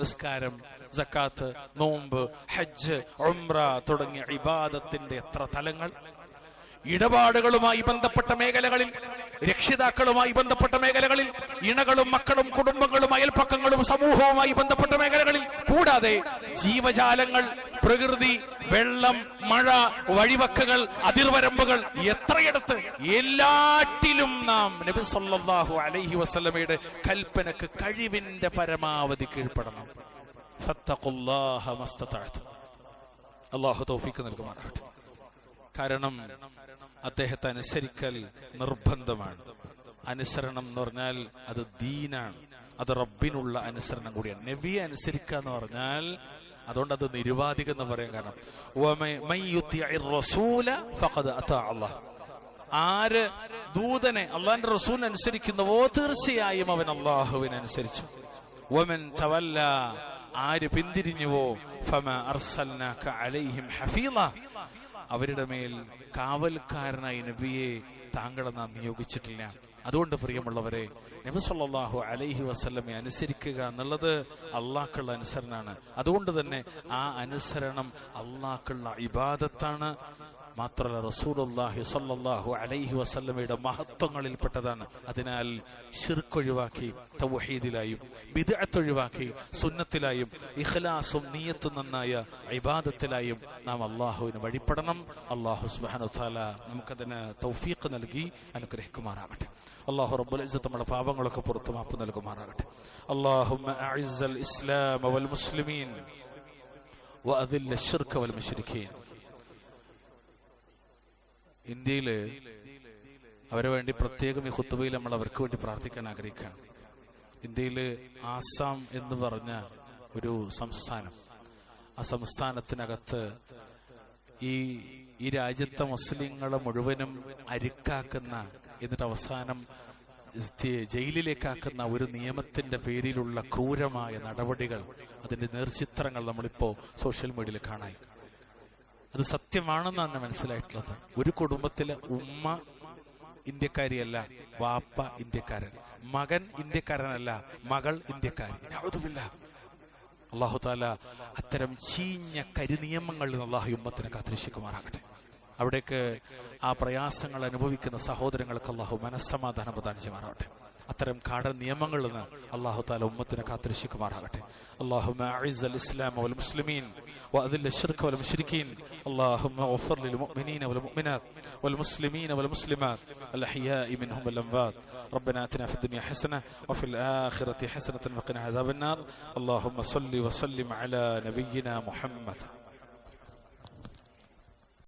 നിസ്കാരം, സക്കാത്ത്, നോമ്പ്, ഹജ്ജ്, ഉംറ തുടങ്ങിയ ഇബാദത്തിന്റെ എത്ര തലങ്ങൾ! ഇടപാടുകളുമായി ബന്ധപ്പെട്ട മേഖലകളിൽ, രക്ഷിതാക്കളുമായി ബന്ധപ്പെട്ട മേഖലകളിൽ, ഇണകളും മക്കളും കുടുംബങ്ങളും അയൽപ്പക്കങ്ങളും സമൂഹവുമായി ബന്ധപ്പെട്ട മേഖലകളിൽ, കൂടാതെ ജീവജാലങ്ങൾ, പ്രകൃതി, വെള്ളം, മഴ, വഴിവക്കകൾ, അതിർവരമ്പുകൾ, എത്രയിടത്ത്! എല്ലാറ്റിലും നാം നബി സല്ലല്ലാഹു അലൈഹി വസല്ലമയുടെ കൽപ്പനക്ക് കഴിവിന്റെ പരമാവധി കീഴ്പ്പെടണം. ഫത്തഖുല്ലാഹ മസ്തതഅതും. അല്ലാഹു തൗഫീഖ് നൽകുമാറാകട്ടെ. കാരണം അദ്ദേഹത്തെ അനുസരിക്കൽ നിർബന്ധമാണ്. അനുസരണം എന്ന് പറഞ്ഞാൽ അത് ദീനാണ്, അത് റബ്ബിനുള്ള അനുസരണം കൂടിയാണ്. നബിയെ അനുസരിക്കുക എന്ന് പറഞ്ഞാൽ അതുകൊണ്ട് അത് നിരുപാധികം എന്ന് പറയാൻ കാരണം, ആര് ദൂതനെ, അള്ളാന്റെ റസൂലിനെ അനുസരിക്കുന്നുവോ തീർച്ചയായും അവൻ അള്ളാഹുവിനെ അനുസരിച്ചു. വമൻ തവല്ല, ആര് പിന്തിരിഞ്ഞുവോ, ഫമാ അർസൽനാക അലൈഹിം ഹഫീള, അവരുടെ മേൽ കാവൽക്കാരനായി നബിയെ താങ്കളെ നാം നിയോഗിച്ചിട്ടില്ല. അതുകൊണ്ട് പ്രിയമുള്ളവരെ, നബി സല്ലല്ലാഹു അലൈഹി വസല്ലമയെ അനുസരിക്കുക എന്നുള്ളത് അള്ളാഹ്ക്കുള്ള അനുസരണമാണ്. അതുകൊണ്ട് തന്നെ ആ അനുസരണം അള്ളാഹ്ക്കുള്ള ഇബാദത്താണ്. മാത്രമല്ല റസൂലുള്ളാഹി സ്വല്ലല്ലാഹു അലൈഹി വസല്ലമയുടെ മഹത്വങ്ങളിൽപ്പെട്ടതാണ്. അതിനാൽ ശിർക്ക് ഒഴിവാക്കി തൗഹീദിലായും, ബിദ്അത്ത് ഒഴിവാക്കി സുന്നത്തിലായും, ഇഖ്ലാസും നിയ്യത്തും നന്നായ ഇബാദത്തിലായും നാം അള്ളാഹുവിന് വഴിപ്പെടണം. അള്ളാഹു സുബ്ഹാനഹു വതആല നമുക്കതിന് തൗഫീഖ് നൽകി അനുഗ്രഹിക്കുമാറാകട്ടെ. അള്ളാഹു റബ്ബുൽ ഇസ്സത്ത് നമ്മുടെ പാപങ്ങളൊക്കെ പുറത്തു മാപ്പ് നൽകുമാറാകട്ടെ. അല്ലാഹുമ്മ അഇസ്സൽ ഇസ്ലാമ വൽ മുസ്ലിമീൻ വഅദില്ല അശ്ശിർക വൽ മുശ്രിക്കീൻ. ഇന്ത്യയില് അവരെ വേണ്ടി പ്രത്യേകം ഈ ഖുത്ബയിൽ നമ്മൾ അവർക്ക് വേണ്ടി പ്രാർത്ഥിക്കാൻ ആഗ്രഹിക്കുകയാണ്. ഇന്ത്യയില് ആസാം എന്ന് പറഞ്ഞ ഒരു സംസ്ഥാനം, ആ സംസ്ഥാനത്തിനകത്ത് ഈ രാജ്യത്തെ മുസ്ലിങ്ങളെ മുഴുവനും അരിക്കാക്കുന്ന, എന്നിട്ട് അവസാനം ജയിലിലേക്കാക്കുന്ന ഒരു നിയമത്തിന്റെ പേരിലുള്ള ക്രൂരമായ നടപടികൾ, അതിന്റെ നേർചിത്രങ്ങൾ നമ്മളിപ്പോ സോഷ്യൽ മീഡിയയിൽ കാണായി. അത് സത്യമാണെന്നാണ് മനസ്സിലായിട്ടുള്ളത്. ഒരു കുടുംബത്തിലെ ഉമ്മ ഇന്ത്യക്കാരിയല്ല, വാപ്പ ഇന്ത്യക്കാരൻ, മകൻ ഇന്ത്യക്കാരനല്ല, മകൾ ഇന്ത്യക്കാരൻ. അല്ലാഹു തആല അത്തരം ചീഞ്ഞ കരിനിയമങ്ങളിൽ നിന്ന് അല്ലാഹു ഉമ്മത്തിനെ കാത്തിരക്ഷിക്കുമാറാകട്ടെ. അവിടേക്ക് ആ പ്രയാസങ്ങൾ അനുഭവിക്കുന്ന സഹോദരങ്ങൾക്ക് അല്ലാഹു മനസ്സമാധാനം പ്രദാനം ചെയ്യുമാറാകട്ടെ. അത്തരം കാടൻ നിയമങ്ങളിൽ നിന്ന് അല്ലാഹു തആല ഉമ്മത്തിനെ കാത്തിരക്ഷിക്കുമാറാകട്ടെ. اللهم أعز الإسلام والمسلمين وأذل الشرك والمشركين. اللهم اغفر للمؤمنين والمؤمنات والمسلمين والمسلمات الأحياء منهم والأموات. ربنا آتنا في الدنيا حسنة وفي الآخرة حسنة وقنا عذاب النار. اللهم صل وسلم على نبينا محمد.